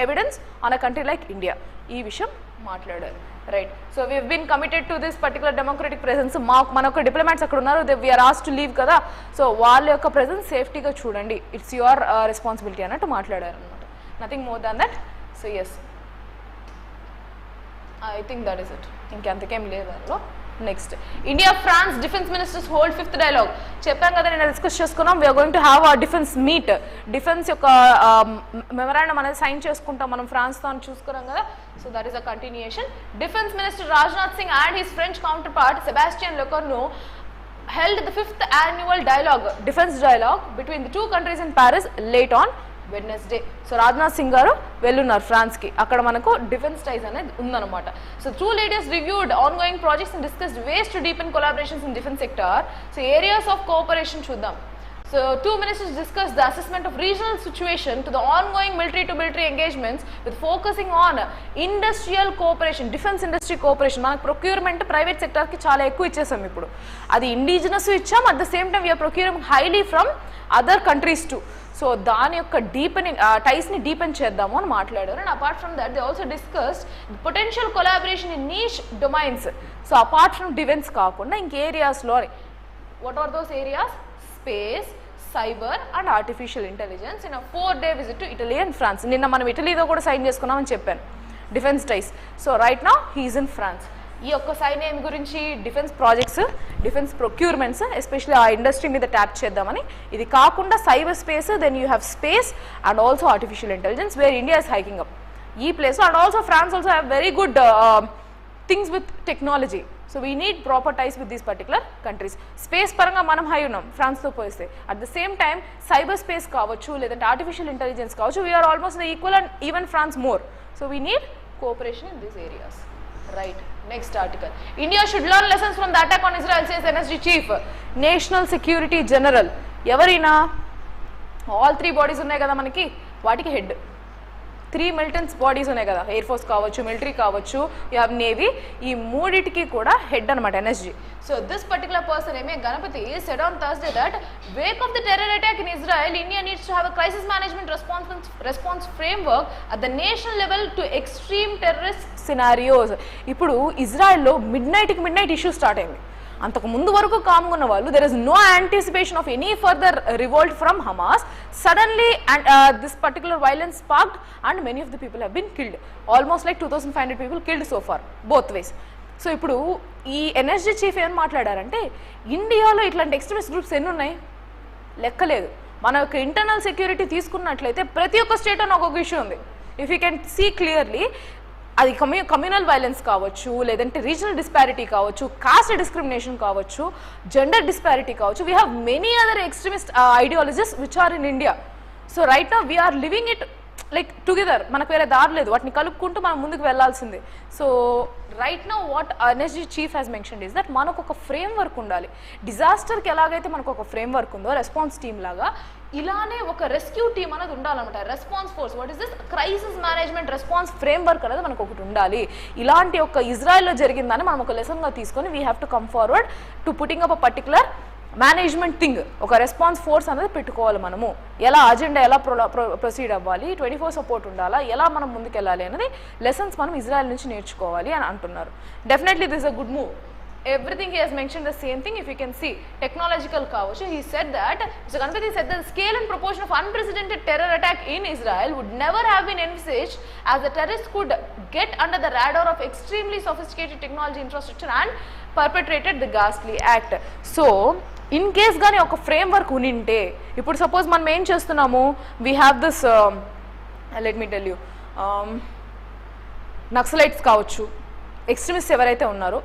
evidence on a country like India. Ee vishayam maatlaadaru, right? So we have been committed to this particular democratic presence. Manaku diplomats akkada unnaru, we are asked to leave kada, so వాళ్ళ యొక్క presence safety ga చూడండి, it's your responsibility అన్నట్టు మాట్లాడారు అన్నమాట. Nothing more than that. So yes, I think that is it. ఇంకెంతకేం లేదు దానిలో. Next, India France defence ministers hold 5th dialogue. చెప్పాం కదా, నేను డిస్కస్ చేసుకున్నాం. We are going to have a defence meet. Defence యొక్క మెమరాండం అనేది సైన్ చేసుకుంటాం మనం ఫ్రాన్స్తో అని చూసుకున్నాం కదా. So that is a continuation. Defence minister Rajnath Singh and his French counterpart Sebastien Lecornu held the 5th annual defense dialogue between the two countries in Paris late on Wednesday. So Rajnath Singh గారు వెళ్ళున్నారు ఫ్రాన్స్కి, అక్కడ మనకు defence టైస్ అనేది ఉందన్నమాట. So two leaders reviewed ongoing projects and discussed ways to deepen collaborations in defense sector. So areas of cooperation చూద్దాం. So two ministers discussed the assessment of regional situation to the ongoing military to military engagements with focusing on industrial cooperation, defense industry cooperation. మనకు procurement private sector కి చాలా ఎక్కువ ఇచ్చేసాం ఇప్పుడు, అది indigenous ఇచ్చాం, at the same time we are procuring highly from other countries too. So దాని యొక్క డీపెనింగ్ టైస్ని డీపెన్ చేద్దాము అని మాట్లాడారు. And apart from that they also discussed potential collaboration in niche domains. So apart from defence కాకుండా ఇంక ఏరియాస్లో, what are those areas? Space, cyber and artificial intelligence in 4-day visit to Italy and France. నిన్న మనం ఇటలీతో కూడా sign చేసుకున్నామని చెప్పాను defence టైస్. So right now he's in France. ఈ యొక్క సైన్ ఏం గురించి? Defence projects, defence procurements, especially ఆ ఇండస్ట్రీ మీద ట్యాప్ చేద్దామని. ఇది కాకుండా cyber space, then you have space and also artificial intelligence where India is hiking up ఈ place. And also France also have very good things with technology. So we need proper ties with these particular countries. Space పరంగా మనం high ఉన్నాం ఫ్రాన్స్తో పోలిస్తే. At the same time cyber space కావచ్చు, లేదంటే artificial intelligence కావచ్చు, we are almost the equal and even France more. So we need cooperation in these areas. Right. Next article. India should learn lessons from the attack on Israel, says NSG chief. National Security General. Evarina? All 3 bodies ఉన్నాయి కదా మనకి, వాటికి head. 3 militants bodies ఉన్నాయి కదా, air force కావచ్చు, military కావచ్చు, you have navy. ఈ మూడిటికి కూడా హెడ్ అనమాట NSG. So this particular person ఏమే Ganapati said on Thursday that wake of the terror attack in Israel, India needs to have a crisis management response framework at the national level to extreme terrorist scenarios. ఇప్పుడు ఇజ్రాయెల్లో midnight issue start అయింది. అంతకు ముందు వరకు కామ్గా ఉన్న వాళ్ళు, there is no anticipation of any further revolt from Hamas. Suddenly this particular violence sparked and many of the people have been killed. Almost like 2500 people killed so far, both ways. So ఇప్పుడు ఈ NSG chief ఏమని మాట్లాడారంటే, ఇండియాలో ఇట్లాంటి extremist groups ఎన్ని ఉన్నాయి లెక్కలేదు. మన యొక్క ఇంటర్నల్ సెక్యూరిటీ తీసుకున్నట్లయితే ప్రతి ఒక్క స్టేట్ అని ఒక్కొక్క ఇష్యూ ఉంది. If you can see clearly, అది కమ్యూనల్ వైలెన్స్ కావచ్చు, లేదంటే రీజనల్ డిస్పారిటీ కావచ్చు, కాస్ట్ డిస్క్రిమినేషన్ కావచ్చు, జెండర్ డిస్పారిటీ కావచ్చు. We have many other extremist ideologies which are in India. So right now we are living it like together, మనకు వేరే దారి లేదు, వాటిని కలుపుకుంటూ మనం ముందుకు వెళ్లాల్సిందే. So right now what NSG chief has mention is that మనకు ఒక ఫ్రేమ్ వర్క్ ఉండాలి. డిజాస్టర్కి ఎలాగైతే మనకు ఒక ఫ్రేమ్ వర్క్ ఉందో రెస్పాన్స్ టీమ్ లాగా, ఇలానే ఒక రెస్క్యూ టీమ్ అనేది ఉండాలన్నమాట. Response force, what is this? Crisis management response frame work అనేది మనకు ఒకటి ఉండాలి. ఇలాంటి ఒక ఇజ్రాయెల్లో జరిగిందని మనం ఒక లెసన్గా తీసుకొని we have to come forward to putting up a particular management thing. ఒక రెస్పాన్స్ ఫోర్స్ అనేది పెట్టుకోవాలి. మనము ఎలా అజెండా ఎలా ప్రొసీడ్ అవ్వాలి, 24 సపోర్ట్ ఉండాలా, ఎలా మనం ముందుకు వెళ్ళాలి అనేది లెసన్స్ మనం ఇజ్రాయెల్ నుంచి నేర్చుకోవాలి అని అంటున్నారు. Definitely this a good move. everything he has mentioned the same thing. If you can see technological kaavachu, he said that Mr. Ganpati said that the scale and proportion of unprecedented terror attack in Israel would never have been envisaged as the terrorists could get under the radar of extremely sophisticated technology infrastructure and perpetrated the ghastly act. So in case గానీ ఒక frame work ఉనింటే, ఇప్పుడు suppose మనం ఏం చేస్తున్నాము, we have this let me tell you, Naxalites కావచ్చు, extremist ఎవరైతే ఉన్నారో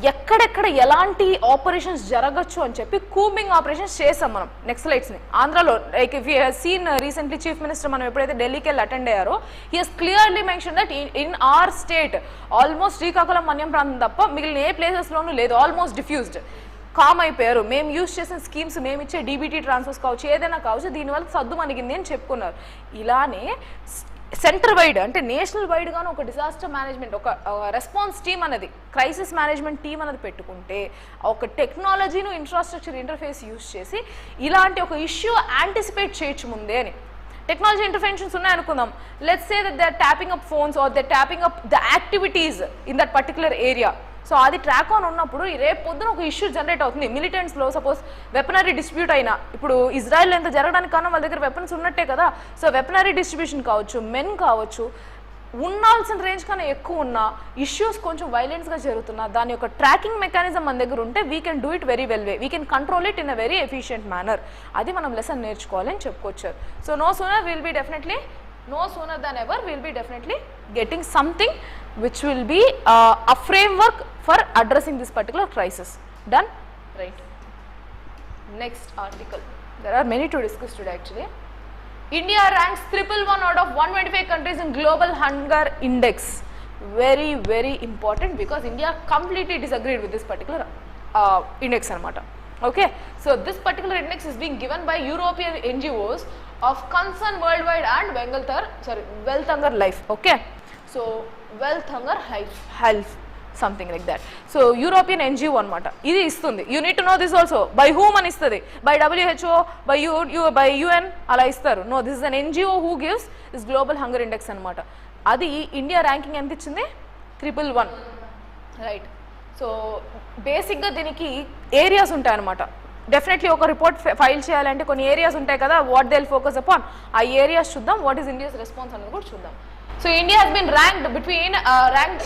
ఎక్కడెక్కడ ఎలాంటి ఆపరేషన్స్ జరగచ్చు అని చెప్పి కూంబింగ్ ఆపరేషన్స్ చేసాం మనం నక్సలైట్స్ని ఆంధ్రాలో. Like if you have seen recently chief minister మనం ఎప్పుడైతే ఢిల్లీకి వెళ్ళి అటెండ్ అయ్యారో, he has clearly mention that in our state almost Srikakulam మన్యం ప్రాంతం తప్ప మిగిలిన ఏ ప్లేసెస్లోనూ లేదు, ఆల్మోస్ట్ డిఫ్యూజ్డ్, కామ్ అయిపోయారు. మేము యూజ్ చేసిన స్కీమ్స్, మేము ఇచ్చే డీబీటీ ట్రాన్స్ఫర్స్ కావచ్చు, ఏదైనా కావచ్చు, దీనివల్ల సద్దు మణిగింది అని చెప్పుకున్నారు. ఇలానే సెంటర్ వైడ్ అంటే నేషనల్ వైడ్గాను ఒక డిజాస్టర్ మేనేజ్మెంట్, ఒక రెస్పాన్స్ టీమ్ అనేది, క్రైసిస్ మేనేజ్మెంట్ టీమ్ అనేది పెట్టుకుంటే, ఒక టెక్నాలజీను ఇన్ఫ్రాస్ట్రక్చర్ ఇంటర్ఫేస్ యూజ్ చేసి ఇలాంటి ఒక ఇష్యూ యాంటిసిపేట్ చేయొచ్చు ముందే అని. టెక్నాలజీ ఇంటర్వెన్షన్స్ ఉన్నాయనుకుందాం, let's say that they are tapping up phones or they tapping up the activities in that particular area. So అది ట్రాక్ ఆన్ ఉన్నప్పుడు రేపు పొద్దున ఒక ఇష్యూ జనరేట్ అవుతుంది మిలిటెంట్స్లో. సపోజ్ వెపనరీ డిస్ట్రిబ్యూట్ అయినా, ఇప్పుడు ఇజ్రాయెల్ ఎంత జరగడానికి కారణం వాళ్ళ దగ్గర వెపన్స్ ఉన్నట్టే కదా. సో వెపనరీ డిస్ట్రిబ్యూషన్ కావచ్చు, మెన్ కావచ్చు, ఉండాల్సిన రేంజ్ కన్నా ఎక్కువ ఉన్న ఇష్యూస్ కొంచెం వైలెన్స్గా జరుగుతున్నా దాని యొక్క ట్రాకింగ్ మెకానిజం మన దగ్గర ఉంటే we can do it very well way, we can control it in a very efficient manner. అది మనం లెసన్ నేర్చుకోవాలని చెప్పుకొచ్చారు. So no sooner will be definitely, no sooner than ever we'll be definitely getting something which will be a framework for addressing this particular crisis. Done? Right. Next article. There are many to discuss today actually. India ranks 111 out of 125 countries in global hunger index. Very, very important because India completely disagreed with this particular index anamata. Okay, so this particular index is being given by European NGOs of concern worldwide and wealth hunger life. Okay, so wealth hunger health something like that. So European NGO anamata idi istundi. You need to know this also. By whom ani istadi? By WHO, by by UN ala istaru. No, this is an NGO who gives this global hunger index anamata. Adi India ranking ఎంత ఇచ్చింది? 111. Right. So బేసిక్గా దీనికి areas ఉంటాయి అనమాట. Definitely ఒక report file చేయాలంటే కొన్ని areas ఉంటాయి కదా, what they will focus upon. ఆ ఏరియాస్ చూద్దాం, వాట్ ఈస్ ఇండియాస్ రెస్పాన్స్ అనేది కూడా చూద్దాం. So India has been ranked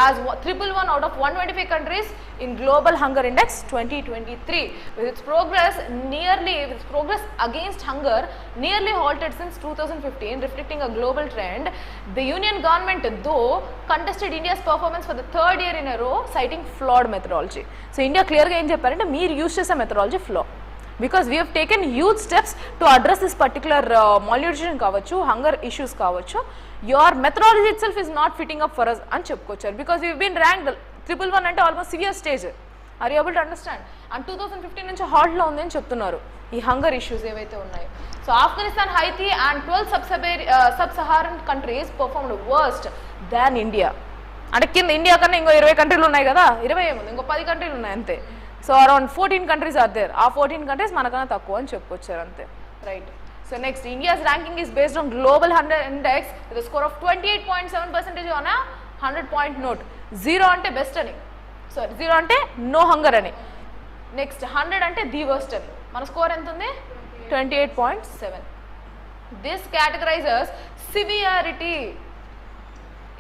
as 111 out of 125 countries in global hunger index 2023. With its progress against hunger nearly halted since 2015, reflecting a global trend. The union government though contested India's performance for the third year in a row, citing flawed methodology. So India clear ga em chepparante meer use chese methodology flaw, because we have taken huge steps to address this particular malnutrition kavachu, hunger issues kavachu. Your methodology itself is not fitting up for us అని చెప్పుకోవచ్చు, because we've been ranked 111 అంటే almost severe stage. Are you able to understand? And 2015 నుంచి హాల్ట్లో ఉంది అని చెప్తున్నారు ఈ hunger issues ఏవైతే ఉన్నాయో. So Afghanistan, Haiti and 12 sub-Saharan countries performed worst than India. అంటే కింద ఇండియా కన్నా ఇంకో 20 కంట్రీలు ఉన్నాయి కదా, 20 ఏముంది, ఇంకో 10 కంట్రీలు ఉన్నాయి అంతే. So around 14 countries are there. ఆ 14 కంట్రీస్ మనకన్నా తక్కువ అని చెప్పుకొచ్చారు అంతే. Right. So next, India's ranking is based on global hunger index with a score of 28.7% on a 100-point note. 0 ante best ani, sorry 0 ante no hunger ani. Next 100 ante the worst ani. Mana score ఎంత ఉంది? 28.7. This categorizes severity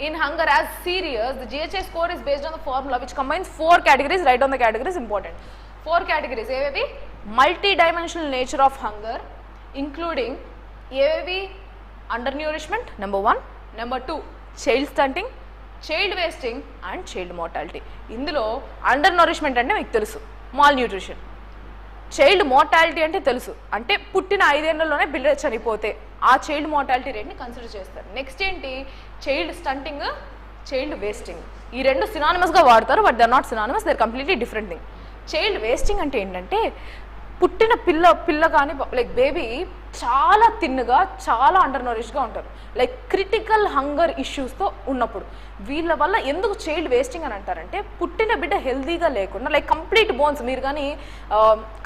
in hunger as serious. The GHI score is based on the formula which combines 4 categories. Write down the categories, important. 4 categories. AVP, multi-dimensional nature of hunger, including AVP undernourishment, number 1, number 2 child stunting, child wasting and child mortality. ఇందులో undernourishment అంటే మీకు తెలుసు, malnutrition. Child mortality అంటే తెలుసు, అంటే పుట్టిన 5 ఏళ్లలోనే బిడ్డ చనిపోతే ఆ చైల్డ్ మోర్టాలిటీ రేట్ని కన్సిడర్ చేస్తారు. నెక్స్ట్ ఏంటి? Child stunting, child wasting. ఈ రెండు సినానిమస్గా వాడతారు, but they are not synonymous, they are completely different thing. Child wasting అంటే ఏంటంటే పుట్టిన పిల్ల కానీ లైక్ బేబీ చాలా తిన్నుగా, చాలా అండర్నరిష్గా ఉంటారు, లైక్ క్రిటికల్ హంగర్ ఇష్యూస్తో ఉన్నప్పుడు. వీళ్ళ వల్ల ఎందుకు చైల్డ్ వేస్టింగ్ అని అంటారంటే పుట్టిన బిడ్డ హెల్దీగా లేకుండా, లైక్ కంప్లీట్ బోన్స్, మీరు కానీ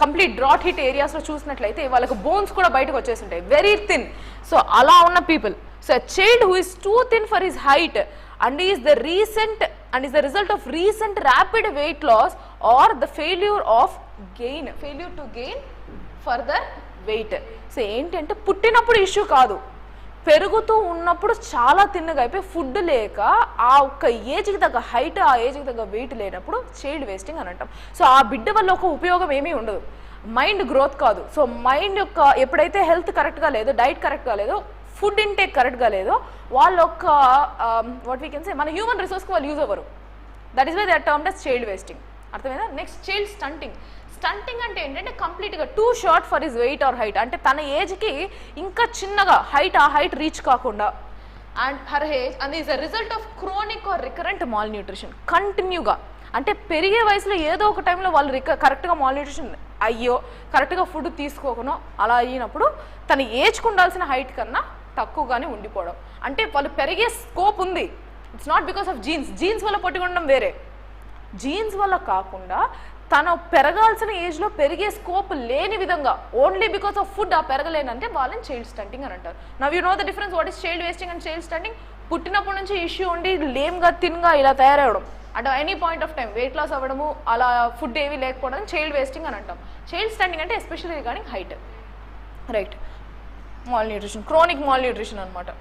కంప్లీట్ డ్రాట్ హిట్ ఏరియాస్లో చూసినట్లయితే వాళ్ళకి బోన్స్ కూడా బయటకు వచ్చేసి ఉంటాయి, వెరీ థిన్. సో అలా ఉన్న people, so child who is two thin for his height and is the recent and is the result of recent rapid weight loss or the failure to gain further weight. So ఏంటంటే పుట్టినప్పుడు issue కాదు, పెరుగుతూ ఉన్నప్పుడు చాలా తిన్నగా అయిపోయి food లేక ఆ ఒక్క ఏజ్కి తగ్గ హైట్, ఆ ఏజ్కి తగ్గ వెయిట్ లేనప్పుడు చైల్డ్ వేస్టింగ్ అని అంటాం. సో ఆ బిడ్డ వల్ల ఒక ఉపయోగం ఏమీ ఉండదు, మైండ్ గ్రోత్ కాదు. సో మైండ్ యొక్క ఎప్పుడైతే హెల్త్ కరెక్ట్గా లేదో, డైట్ కరెక్ట్గా లేదో, ఫుడ్ ఇంటేక్ కరెక్ట్గా లేదో, వాళ్ళ యొక్క వాట్ వీ కెన్ సే మన హ్యూమన్ రిసోర్స్కి వాళ్ళు యూజ్ అవ్వరు. That is why they are termed as child wasting. అర్థమైందా? Next child stunting. స్టంటింగ్ అంటే ఏంటంటే కంప్లీట్గా too short for his weight or height, అంటే తన ఏజ్కి ఇంకా చిన్నగా ఆ హైట్ రీచ్ కాకుండా, and her age and is a result of chronic or recurrent malnutrition. కంటిన్యూగా అంటే పెరిగే వయసులో ఏదో ఒక టైంలో వాళ్ళు కరెక్ట్గా మాల్ న్యూట్రిషన్ అయ్యో, కరెక్ట్గా ఫుడ్ తీసుకోకనో అలా అయినప్పుడు తన ఏజ్కి ఉండాల్సిన హైట్ కన్నా తక్కువగానే ఉండిపోవడం. అంటే వాళ్ళు పెరిగే స్కోప్ ఉంది. It's not because of jeans వల్ల పట్టుకుండడం వేరే, జీన్స్ వల్ల కాకుండా తను పెరగాల్సిన ఏజ్లో పెరిగే స్కోప్ లేని విధంగా ఓన్లీ బికాస్ ఆఫ్ ఫుడ్ ఆ పెరగలేనంటే వాళ్ళని చైల్డ్ స్టంటింగ్ అని అంటారు. Now you know the difference what is child wasting and child stunting. పుట్టినప్పటి నుంచి ఇష్యూ ఉండి లేమ్గా తిన్గా ఇలా తయారవడం, అంటే any point of time weight loss అవ్వడము, అలా ఫుడ్ ఏవి లేకపోవడం చైల్డ్ వేస్టింగ్ అని అంటాం. చైల్డ్ స్టంటింగ్ అంటే especially regarding height, right. Malnutrition, chronic malnutrition అనమాట.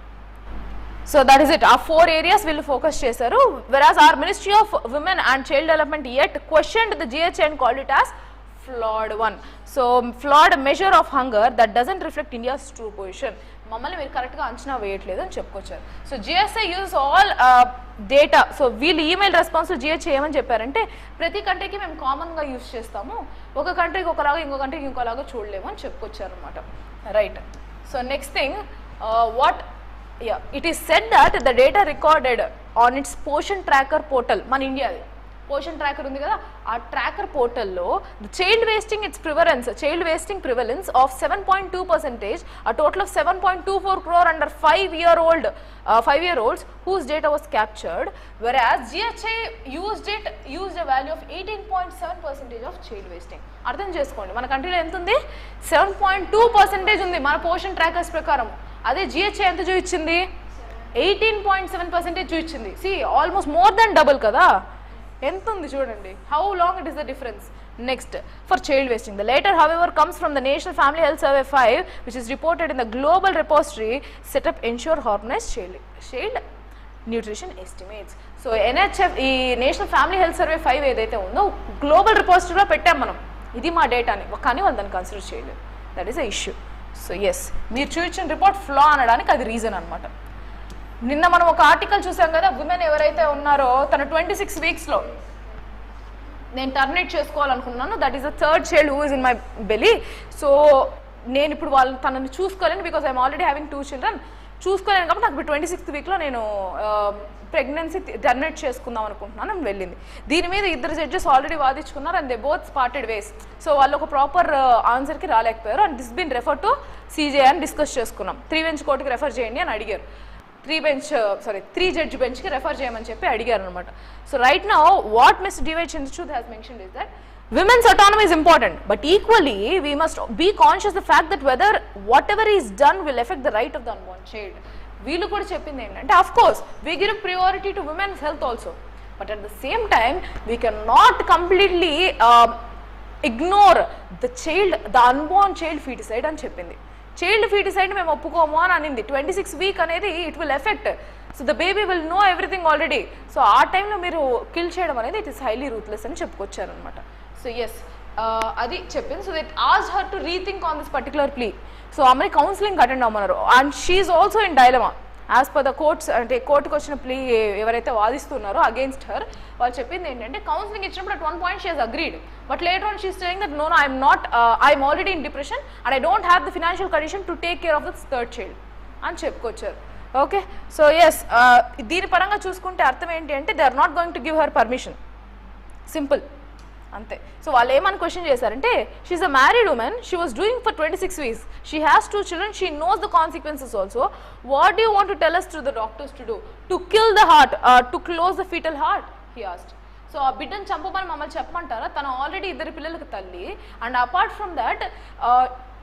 So that is it. ఆ 4 areas వీళ్ళు ఫోకస్ చేశారు. Whereas our ministry of women and child development yet questioned the GHA and called it as flawed one. So ఫ్లాడ్ measure of hunger that doesn't reflect India's true position. మమ్మల్ని మీరు కరెక్ట్గా అంచనా వేయట్లేదు అని చెప్పుకొచ్చారు. So GSI use all data. So వీళ్ళు email response GHA ఏమని చెప్పారంటే ప్రతి కంట్రీకి మేము కామన్గా యూజ్ చేస్తాము, ఒక కంట్రీకి ఒకలాగా ఇంకో కంట్రీకి ఇంకోలాగా చూడలేము అని చెప్పుకొచ్చారు అనమాట, right. So next thing it is said that the data recorded on its portion tracker portal, మన ఇండియాది పోషన్ ట్రాకర్ ఉంది కదా, ఆ ట్రాకర్ పోర్టల్లో child wasting prevalence of 7.2%, a total of 7.24 crore under 5-year-olds whose data was captured, whereas GHA used a value of 18.7% of child wasting. అర్థం చేసుకోండి, మన కంట్రీలో ఎంత ఉంది? 7.2% ఉంది మన పోషన్ ట్రాకర్స్ ప్రకారం. అదే GHA ఎంత చూపించింది? 18.7% చూపించింది. See almost more than double కదా, ఎంత ఉంది చూడండి. How long it is the difference. Next for child wasting, the later however comes from the National Family Health Survey 5 which is reported in the global repository set up ensure harmonized child nutrition estimates. So NHF ఈ national family health survey 5 ఏదైతే ఉందో global రిపోజిటరీలో పెట్టాం మనం, ఇది మా డేటాని, కానీ వాళ్ళు దాన్ని కన్సిడర్ చేయలేదు. That is a issue. So yes, మీరు చూపించిన రిపోర్ట్ ఫ్లా అనడానికి అది రీజన్ అనమాట. నిన్న మనం ఒక ఆర్టికల్ చూసాం కదా, విమెన్ ఎవరైతే ఉన్నారో తన 26 వీక్స్లో నేను టర్మినేట్ చేసుకోవాలనుకున్నాను, that is the third child who is in my belly. So నేను ఇప్పుడు తనని చూసుకోలేను because I'm already having 2 children, చూసుకోలేను కాబట్టి నాకు ఇప్పుడు 26th వీక్లో నేను ప్రెగ్నెన్సీ టర్మినేట్ చేసుకుందాం అనుకుంటున్నాను అని వెళ్ళింది. దీని మీద 2 జడ్జెస్ ఆల్రెడీ వాదించుకున్నారు and they both parted ways. So వాళ్ళు ఒక ప్రాపర్ ఆన్సర్కి రాలేకపోయారు and this been refer to CJ అని డిస్కస్ చేసుకున్నాం. 3 bench కోర్టుకి రెఫర్ చేయండి అని అడిగారు. 3 judge benchకి రెఫర్ చేయమని చెప్పి అడిగారు అనమాట. So right now what mister D.Y. Chandrachud has mentioned is that women's autonomy is important, but equally we must be conscious the fact that whether whatever is done will affect the right of the unborn child. వీళ్ళు కూడా చెప్పింది ఏంటంటే of course we give priority to women's health also, but at the same time we cannot completely ignore the unborn child feticide అని చెప్పింది. Child foeticide మేము ఒప్పుకోము అని అనింది. 26 week అనేది it will effect, so the baby will know everything already. So ఆ టైంలో మీరు kill చేయడం అనేది ఇట్ ఈస్ హైలీ రూత్లెస్ అని చెప్పుకొచ్చారనమాట. సో ఎస్, అది చెప్పింది. So that asked her to rethink on this particular plea. So ఆమె కౌన్సిలింగ్ అటెండ్ అవ్వమన్నారు and she is also in dilemma as per the courts. అంటే కోర్టుకు వచ్చిన ప్లీ ఎవరైతే వాదిస్తున్నారో అగేన్స్ట్ హర్, వాళ్ళు చెప్పింది ఏంటంటే కౌన్సిలింగ్ ఇచ్చినప్పుడు at one point she has agreed, but later on she is saying that no I'm already in depression and I don't have the financial condition to take care of the third child అని చెప్పుకొచ్చారు. Okay, so yes, దీని పరంగా చూసుకుంటే అర్థం ఏంటి అంటే they are not going to give her permission, simple అంతే. So వాళ్ళు ఏమని క్వశ్చన్ చేశారంటే she is a married woman, she was doing for 26 weeks, she has 2 children, she knows the consequences also. What do you want to tell us to the doctors to do to kill the heart, to close the foetal heart, he asked. So ఆ బిడ్డను చంపమని మమ్మల్ని చెప్పమంటారా? తను already 2 పిల్లలకు తల్లి and apart from that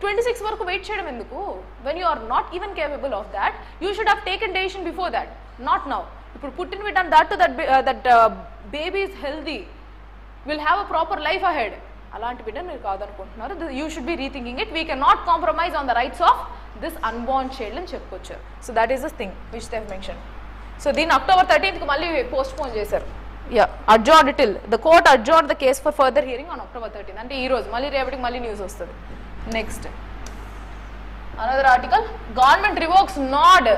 26 వరకు wait చేయడం ఎందుకు? When you are not even capable of that, you should have taken decision before that, not now. ఇప్పుడు పుట్టిన బిడ్డ that that baby is healthy, will have a proper life ahead. అలాంటి బిడ్డను మీరు కాదనుకుంటున్నారు. You should be rethinking it. We can not compromise on the rights of this unborn child అని చెప్పుకోవచ్చు. So that is the thing which they mention. So దీన్ని October 13th మళ్ళీ post phone చేశారు. Adjourned till the court adjourned the case for further hearing on October 13th. అంటే ఈ రోజు మళ్ళీ రేపటికి మళ్ళీ న్యూస్ వస్తుంది. Next another article, government revokes nod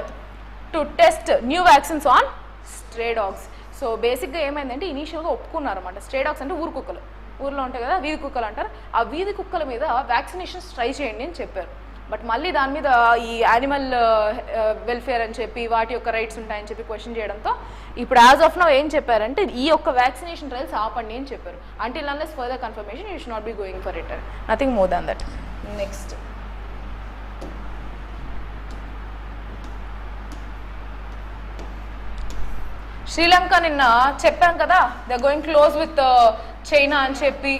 to test new vaccines on stray dogs. So బేసిక్గా ఏమైందంటే ఇనీషియల్గా ఒప్పుకున్నారు అనమాట. స్ట్రే డాగ్స్ అంటే ఊరు కుక్కలు, ఊర్లో ఉంటాయి కదా వీధి కుక్కలు అంటారు. ఆ వీధి కుక్కల మీద వ్యాక్సినేషన్స్ ట్రై చేయండి అని చెప్పారు. బట్ మళ్ళీ దాని మీద ఈ యానిమల్ వెల్ఫేర్ అని చెప్పి వాటి యొక్క రైట్స్ ఉంటాయని చెప్పి క్వశ్చన్ చేయడంతో ఇప్పుడు యాజ్ ఆఫ్ నౌ ఏం చెప్పారంటే ఈ యొక్క వ్యాక్సినేషన్ ట్రయల్స్ ఆపండి అని చెప్పారు. Until unless further confirmation you should not be going for it, nothing more than that. Next Sri Lanka నిన్న చెప్పాం కదా they are going close with China అని చెప్పి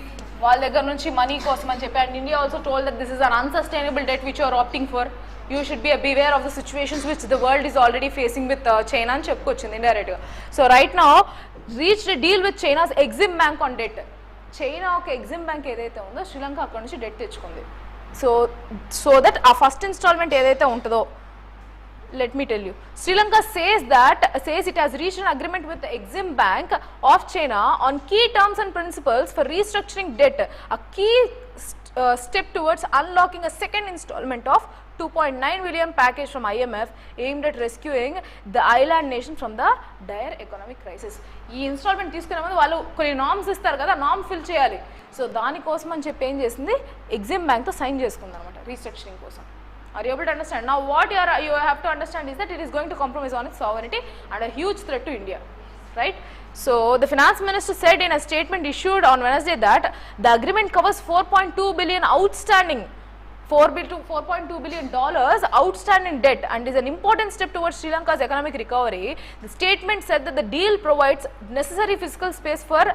వాళ్ళ దగ్గర నుంచి మనీ కోసం అని చెప్పి. And India also told that this is an unsustainable debt which you are opting for. You should be beware of the situations which the world is already facing with China అని చెప్పుకొచ్చింది ఇండైరెక్ట్గా. So right now reached deal with China's Exim bank on debt. China ఒక Exim bank ఏదైతే ఉందో శ్రీలంక అక్కడ నుంచి debt తెచ్చుకుంది. So that ఆ ఫస్ట్ ఇన్స్టాల్మెంట్ ఏదైతే ఉంటుందో, let me tell you, Sri Lanka says it has reached an agreement with the Exim Bank of China on key terms and principles for restructuring debt, a key step towards unlocking a second installment of 2.9 billion package from IMF aimed at rescuing the island nation from the dire economic crisis. ఈ instalment తీసుకునే ముందు వాళ్ళు కొన్ని norms ఇస్తారు కదా, నామ్ fill చేయాలి. So దానికోసం అని చెప్పి ఏం చేసింది, ఎగ్జిమ్ బ్యాంక్తో సైన్ చేసుకుంది అనమాట రీస్ట్రక్చరింగ్ కోసం. Are you able to understand? Now what you have to understand is that it is going to compromise on its sovereignty and a huge threat to India, right? So the finance minister said in a statement issued on Wednesday that the agreement covers 4.2 billion outstanding $4.2 billion outstanding debt and is an important step towards Sri Lanka's economic recovery. The statement said that the deal provides necessary fiscal space for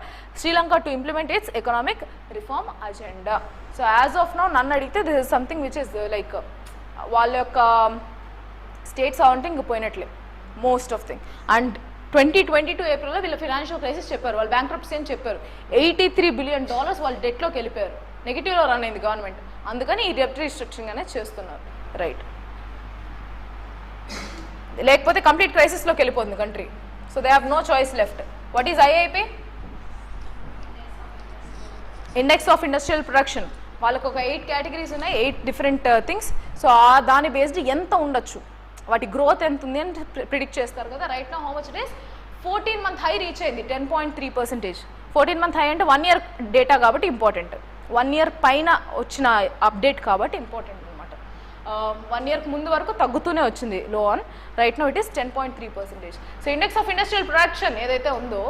Sri Lanka to implement its economic reform agenda. So as of now none adigithe this is something which is like వాళ్ళ యొక్క state sovereignty ఇంక పోయినట్లే most of thing. And 2022 ఏప్రిల్లో వీళ్ళ financial crisis చెప్పారు, వాళ్ళు bankruptcy అని చెప్పారు. $83 billion వాళ్ళు డెట్లోకి వెళ్ళిపోయారు, నెగిటివ్లో రన్ అయింది గవర్నమెంట్. అందుకని ఈ డెట్ రీస్ట్రక్చరింగ్ అనేది చేస్తున్నారు, రైట్? లేకపోతే కంప్లీట్ క్రైసిస్లోకి వెళ్ళిపోతుంది country. So they have no choice left. What is IIP? Index of industrial production. వాళ్ళకు ఒక 8 కేటగిరీస్ ఉన్నాయి, 8 డిఫరెంట్ థింగ్స్. సో దాని బేస్డ్ ఎంత ఉండొచ్చు, వాటి గ్రోత్ ఎంత ఉంది అని ప్రిడిక్ట్ చేస్తారు కదా. Right now how much it is 14-month high rich అయింది 10.3%. 14-month హై అంటే 1 year డేటా కాబట్టి ఇంపార్టెంట్, 1 year పైన వచ్చిన అప్డేట్ కాబట్టి ఇంపార్టెంట్ అనమాట. 1 year ముందు వరకు తగ్గుతూనే వచ్చింది లో on. Right now it is 10.3%. So index of industrial production ఏదైతే ఉందో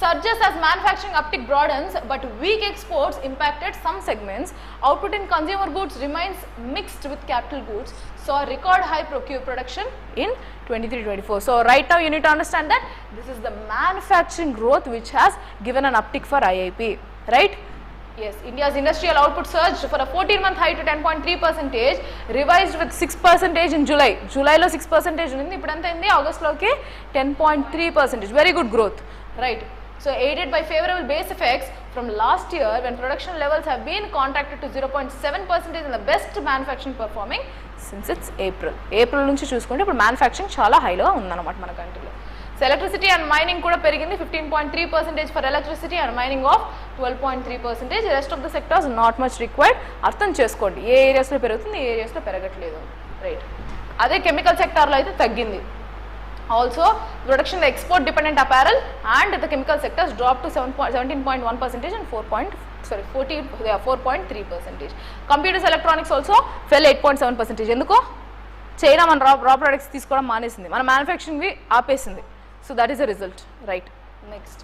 surges as manufacturing uptick broadens, but weak exports impacted some segments. Output in consumer goods remains mixed with capital goods. So a record high production in 23-24. So right now you need to understand that this is the manufacturing growth which has given an uptick for IIP, right? Yes, India's industrial output surged for a 14-month high to 10.3%, revised with 6% in July. July lo 6% undi, ippudu anta indi August loki 10.3%. Very good growth, right? So aided by favorable base effects from last year when production levels have been contracted to 0.7% in the best manufacturing performing since its April నుంచి చూసుకుంటే ఇప్పుడు manufacturing చాలా హైలో ఉందన్నమాట మన కంట్రీలో. So electricity and mining కూడా పెరిగింది 15.3% for electricity and mining of 12.3%. Rest of the sectors not much required. అర్థం చేసుకోండి ఏ ఏరియాస్లో పెరుగుతుంది ఏ ఏరియాస్లో పెరగట్లేదు, రైట్? అదే కెమికల్ సెక్టార్లో అయితే తగ్గింది. Also, production in the export dependent apparel and the chemical sectors dropped to 17.1% and 4.3%. Computers electronics also fell 8.7%. ఎందుకు? చైనా మన రా ప్రొడక్ట్స్ తీసుకోవడం మానేసింది, మన మ్యానుఫ్యాక్చరింగ్ ఆపేసింది. So that is the result, right? Next,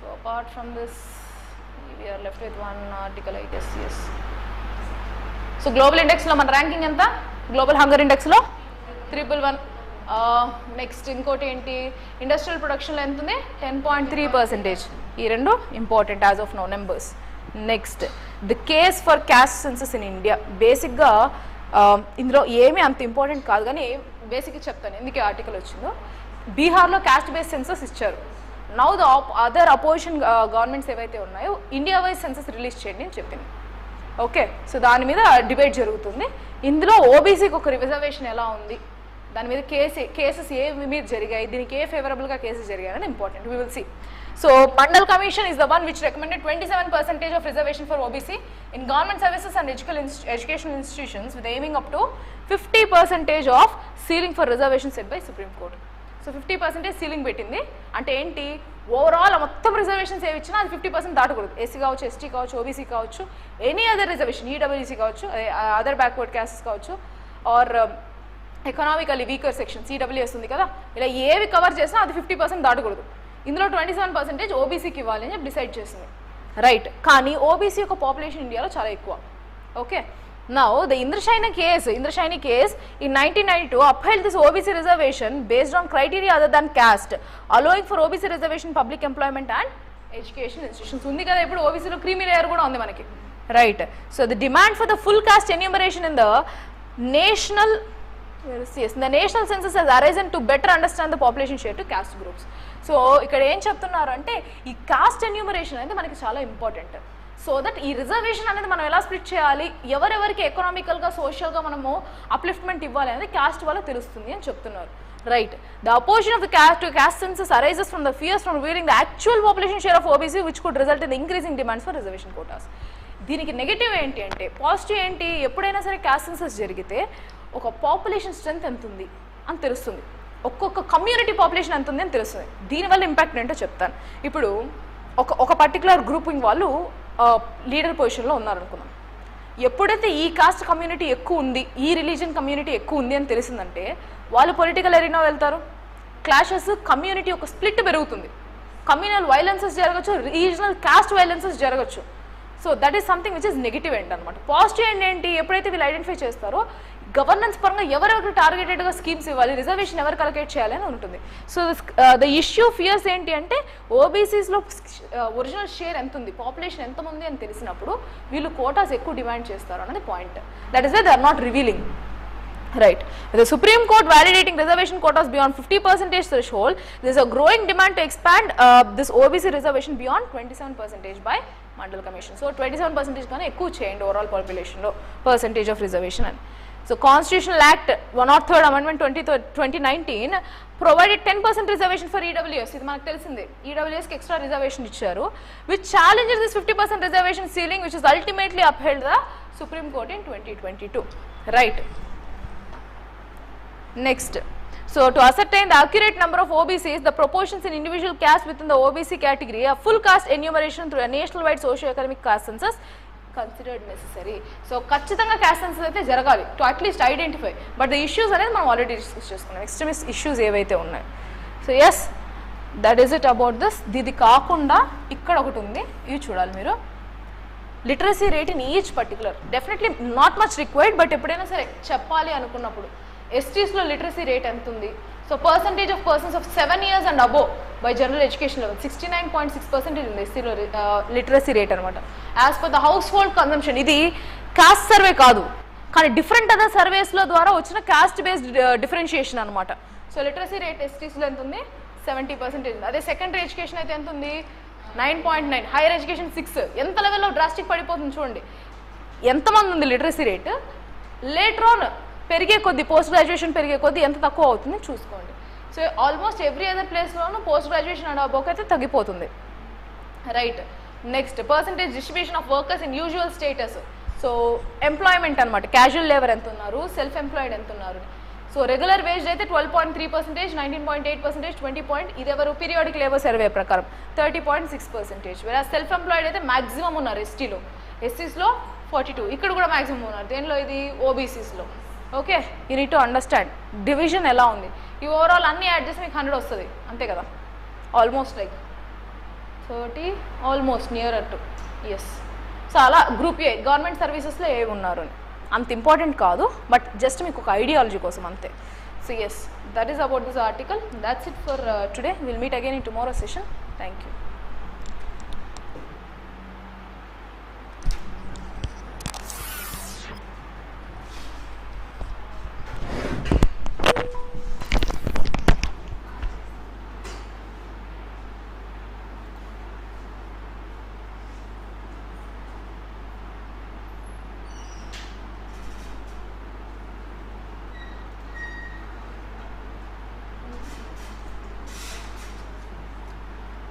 so apart from this we are left with one article, I guess. Yes. So global ఇండెక్స్లో మన ranking ఎంత? Global hunger ఇండెక్స్లో 311. నెక్స్ట్ ఇంకోటి ఏంటి, ఇండస్ట్రియల్ ప్రొడక్షన్లో ఎంత ఉంది? 10.3%. ఈ రెండు important as of no numbers. Next, the case for caste census in India. బేసిక్గా ఇందులో ఏమీ అంత ఇంపార్టెంట్ కాదు, కానీ బేసిక్గా చెప్తాను ఎందుకు ఆర్టికల్ వచ్చిందో. బీహార్లో క్యాస్ట్ బేస్డ్ సెన్సస్ ఇచ్చారు. Now the other opposition governments ఏవైతే ఉన్నాయో ఇండియా వైజ్ సెన్సస్ రిలీజ్ చేయండి అని చెప్పింది. ఓకే, సో దాని మీద డిబేట్ జరుగుతుంది. ఇందులో ఓబీసీకి ఒక రిజర్వేషన్ ఎలా ఉంది, దాని మీద కేసెస్ ఏ మీద జరిగాయి, దీనికి ఏ ఫేవరబుల్గా కేసెస్ జరిగాయి అనేది important. We will see. So Mandal commission is the one which recommended 27% of reservation for OBC in government services and educational institutions with aiming up to 50% of ceiling for reservation set by Supreme Court. So 50% ceiling పెట్టింది. అంటే ఏంటి, overall మొత్తం reservations ఏవి ఇచ్చినా అది 50% దాటకూడదు. SC కావచ్చు, ST కావచ్చు, ఓబీసీ కావచ్చు, ఎనీ అదర్ రిజర్వేషన్, ఈడబ్ల్యూసీ కావచ్చు, అదర్ బ్యాక్వర్డ్ క్యాస్టెస్ కావచ్చు, or economically weaker section EWS ఉంది కదా, ఇలా ఏవి కవర్ చేసినా అది 50% దాటకూడదు. ఇందులో 27% ఓబీసీకి ఇవ్వాలి అని చెప్పి డిసైడ్ చేసింది. రైట్, కానీ ఓబీసీ యొక్క పాపులేషన్ ఇండియాలో చాలా ఎక్కువ. Okay, now the Indra Sawhney case in 1992 upheld this OBC reservation based on criteria other than caste, allowing for OBC reservation public employment and education institutions. ఉంది కదా ఇప్పుడు ఓబీసీలో క్రీమీ లేయర్ కూడా ఉంది మనకి. Right, so the demand for the full cost enumeration in the national census has arisen to better understand the population share to caste groups. So ఇక్కడ ఏం చెప్తున్నారు అంటే ఈ కాస్ట్ ఎన్యూమరేషన్ అనేది మనకి చాలా ఇంపార్టెంట్. సో దట్ ఈ రిజర్వేషన్ అనేది మనం ఎలా స్ప్లిట్ చేయాలి, ఎవరెవరికి ఎకనామికల్గా సోషల్గా మనము అప్లిఫ్ట్మెంట్ ఇవ్వాలి అనేది కాస్ట్ వల్ల తెలుస్తుంది అని చెప్తున్నారు. Right, the opposition of the caste census arises from the fears from revealing the actual population share of OBC which could result in the increasing demands for reservation quotas. దీనికి negative ఏంటి అంటే, positive ఏంటి, ఎప్పుడైనా సరే cost census జరిగితే ఒక population strength ఎంత ఉంది అని తెలుస్తుంది, ఒక్కొక్క కమ్యూనిటీ పాపులేషన్ ఎంత ఉంది అని తెలుస్తుంది. దీనివల్ల ఇంపాక్ట్ ఏంటో చెప్తాను. ఇప్పుడు ఒక పర్టికులర్ గ్రూపింగ్ వాళ్ళు లీడర్ పొజిషన్లో ఉన్నారనుకుందాం. ఎప్పుడైతే ఈ కాస్ట్ కమ్యూనిటీ ఎక్కువ ఉంది, ఈ రిలీజియన్ కమ్యూనిటీ ఎక్కువ ఉంది అని తెలిసిందంటే వాళ్ళు పొలిటికల్ ఎరీనా వెళ్తారు, క్లాషెస్, కమ్యూనిటీ ఒక స్ప్లిట్ పెరుగుతుంది, కమ్యూనల్ వైలెన్సెస్ జరగచ్చు, రీజనల్ కాస్ట్ వైలెన్సెస్ జరగచ్చు. So that is something which is negative end అనమాట. పాజిటివ్ ఎండ్ ఏంటి, ఎప్పుడైతే వీళ్ళు ఐడెంటిఫై చేస్తారో గవర్నెన్స్ పరంగా ఎవరెవరికి టార్గెటెడ్గా స్కీమ్స్ ఇవ్వాలి, రిజర్వేషన్ ఎవరికి అలొకేట్ చేయాలి అని ఉంటుంది. సో ద ఇష్యూ ఫియర్స్ ఏంటి అంటే ఓబీసీస్లో ఒరిజినల్ షేర్ ఎంత ఉంది, పాపులేషన్ ఎంత ఉంది అని తెలిసినప్పుడు వీళ్ళు కోటాస్ ఎక్కువ డిమాండ్ చేస్తారు అన్నది point. That is why they are not revealing. Right, the Supreme Court validating reservation quotas beyond 50% threshold, there is a growing demand to expand this OBC reservation beyond 27% by Mandal Commission. So 27% kana ekku cheyandi overall population lo percentage of reservation ani. So Constitutional Act 103rd Amendment 2019 provided 10% reservation for EWS. ఇది మనకు తెలిసిందే, EWS కి extra reservation ఇచ్చారు, which challenges this 50% reservation ceiling which is ultimately upheld the Supreme Court in 2022. Right. Next, so to ascertain the accurate number of OBCs, the proportions in individual caste within the OBC category, a full caste enumeration through a national-wide socio-economic caste census considered necessary. So ఖచ్చితంగా caste census అయితే జరగాలి to at least identify, but the issues అనేది మనం already discuss చేసుకున్నాం, extremist issues ఏవైతే ఉన్నాయి. So yes, that is it about this. ఇది కాకుండా ఇక్కడ ఒకటి ఉంది, ఇది చూడాలి మీరు. Literacy rate in each particular, definitely not much required, but ఎప్పుడైనా సరే చెప్పాలి అనుకున్నప్పుడు ఎస్టీస్లో లిటరసీ రేట్ ఎంత ఉంది. So percentage of persons of 7 years and above by general education level 69.6% ఉంది ఎస్సీలో లిటరసీ రేట్ అనమాట. As per the household consumption, ఇది కాస్ట్ సర్వే కాదు కానీ డిఫరెంట్ అదర్ సర్వేస్లో ద్వారా వచ్చిన కాస్ట్ బేస్డ్ డిఫరెన్షియేషన్ అనమాట. సో లిటరసీ రేట్ ఎస్టీస్లో ఎంత ఉంది, 70% ఉంది. అదే సెకండరీ ఎడ్యుకేషన్ అయితే ఎంత ఉంది, 9.9, హైయర్ ఎడ్యుకేషన్ 6. ఎంత లెవెల్లో డ్రాస్టిక్ పడిపోతుంది చూడండి, ఎంతమంది ఉంది లిటరసీ రేట్. లేటర్ ఆన్ పెరిగే కొద్ది, పోస్ట్ గ్రాడ్యుయేషన్ పెరిగే కొద్ది ఎంత తక్కువ అవుతుంది చూసుకోండి. సో ఆల్మోస్ట్ ఎవ్రీ అదర్ ప్లేస్లోనూ పోస్ట్ గ్రాడ్యుయేషన్ అండ్ అబోవ్ అయితే తగ్గిపోతుంది. Right, next percentage distribution of workers in usual status. So employment అనమాట, క్యాజువల్ లేబర్ ఎంత ఉన్నారు, సెల్ఫ్ ఎంప్లాయిడ్ ఎంత ఉన్నారు. సో రెగ్యులర్ వేజ్ అయితే 12.3%, 19.8%, 20. ఇదెవరు పీరియాడిక్ లేబర్ సర్వే ప్రకారం 30.6%. వేరే సెల్ఫ్ ఎంప్లాయిడ్ అయితే మ్యాక్సిమం ఉన్నారు ఎస్టీలో, ఎస్సీస్లో 42, ఇక్కడ కూడా మ్యాక్సిమం ఉన్నారు. దేనిలో, ఇది ఓబీసీస్లో. Okay, you need to understand division ఎలా ఉంది. ఈ ఓవరాల్ అన్ని యాడ్ చేసి మీకు 100 వస్తుంది అంతే కదా, almost like 30, almost near to. Yes, so అలా గ్రూప్ ఏ గవర్నమెంట్ సర్వీసెస్లో ఏవి ఉన్నారు అని అంత ఇంపార్టెంట్ కాదు, బట్ జస్ట్ మీకు ఒక ఐడియాలజీ కోసం అంతే. So yes, that is about this article. That's it for today. Will meet again in tomorrow session. Thank you.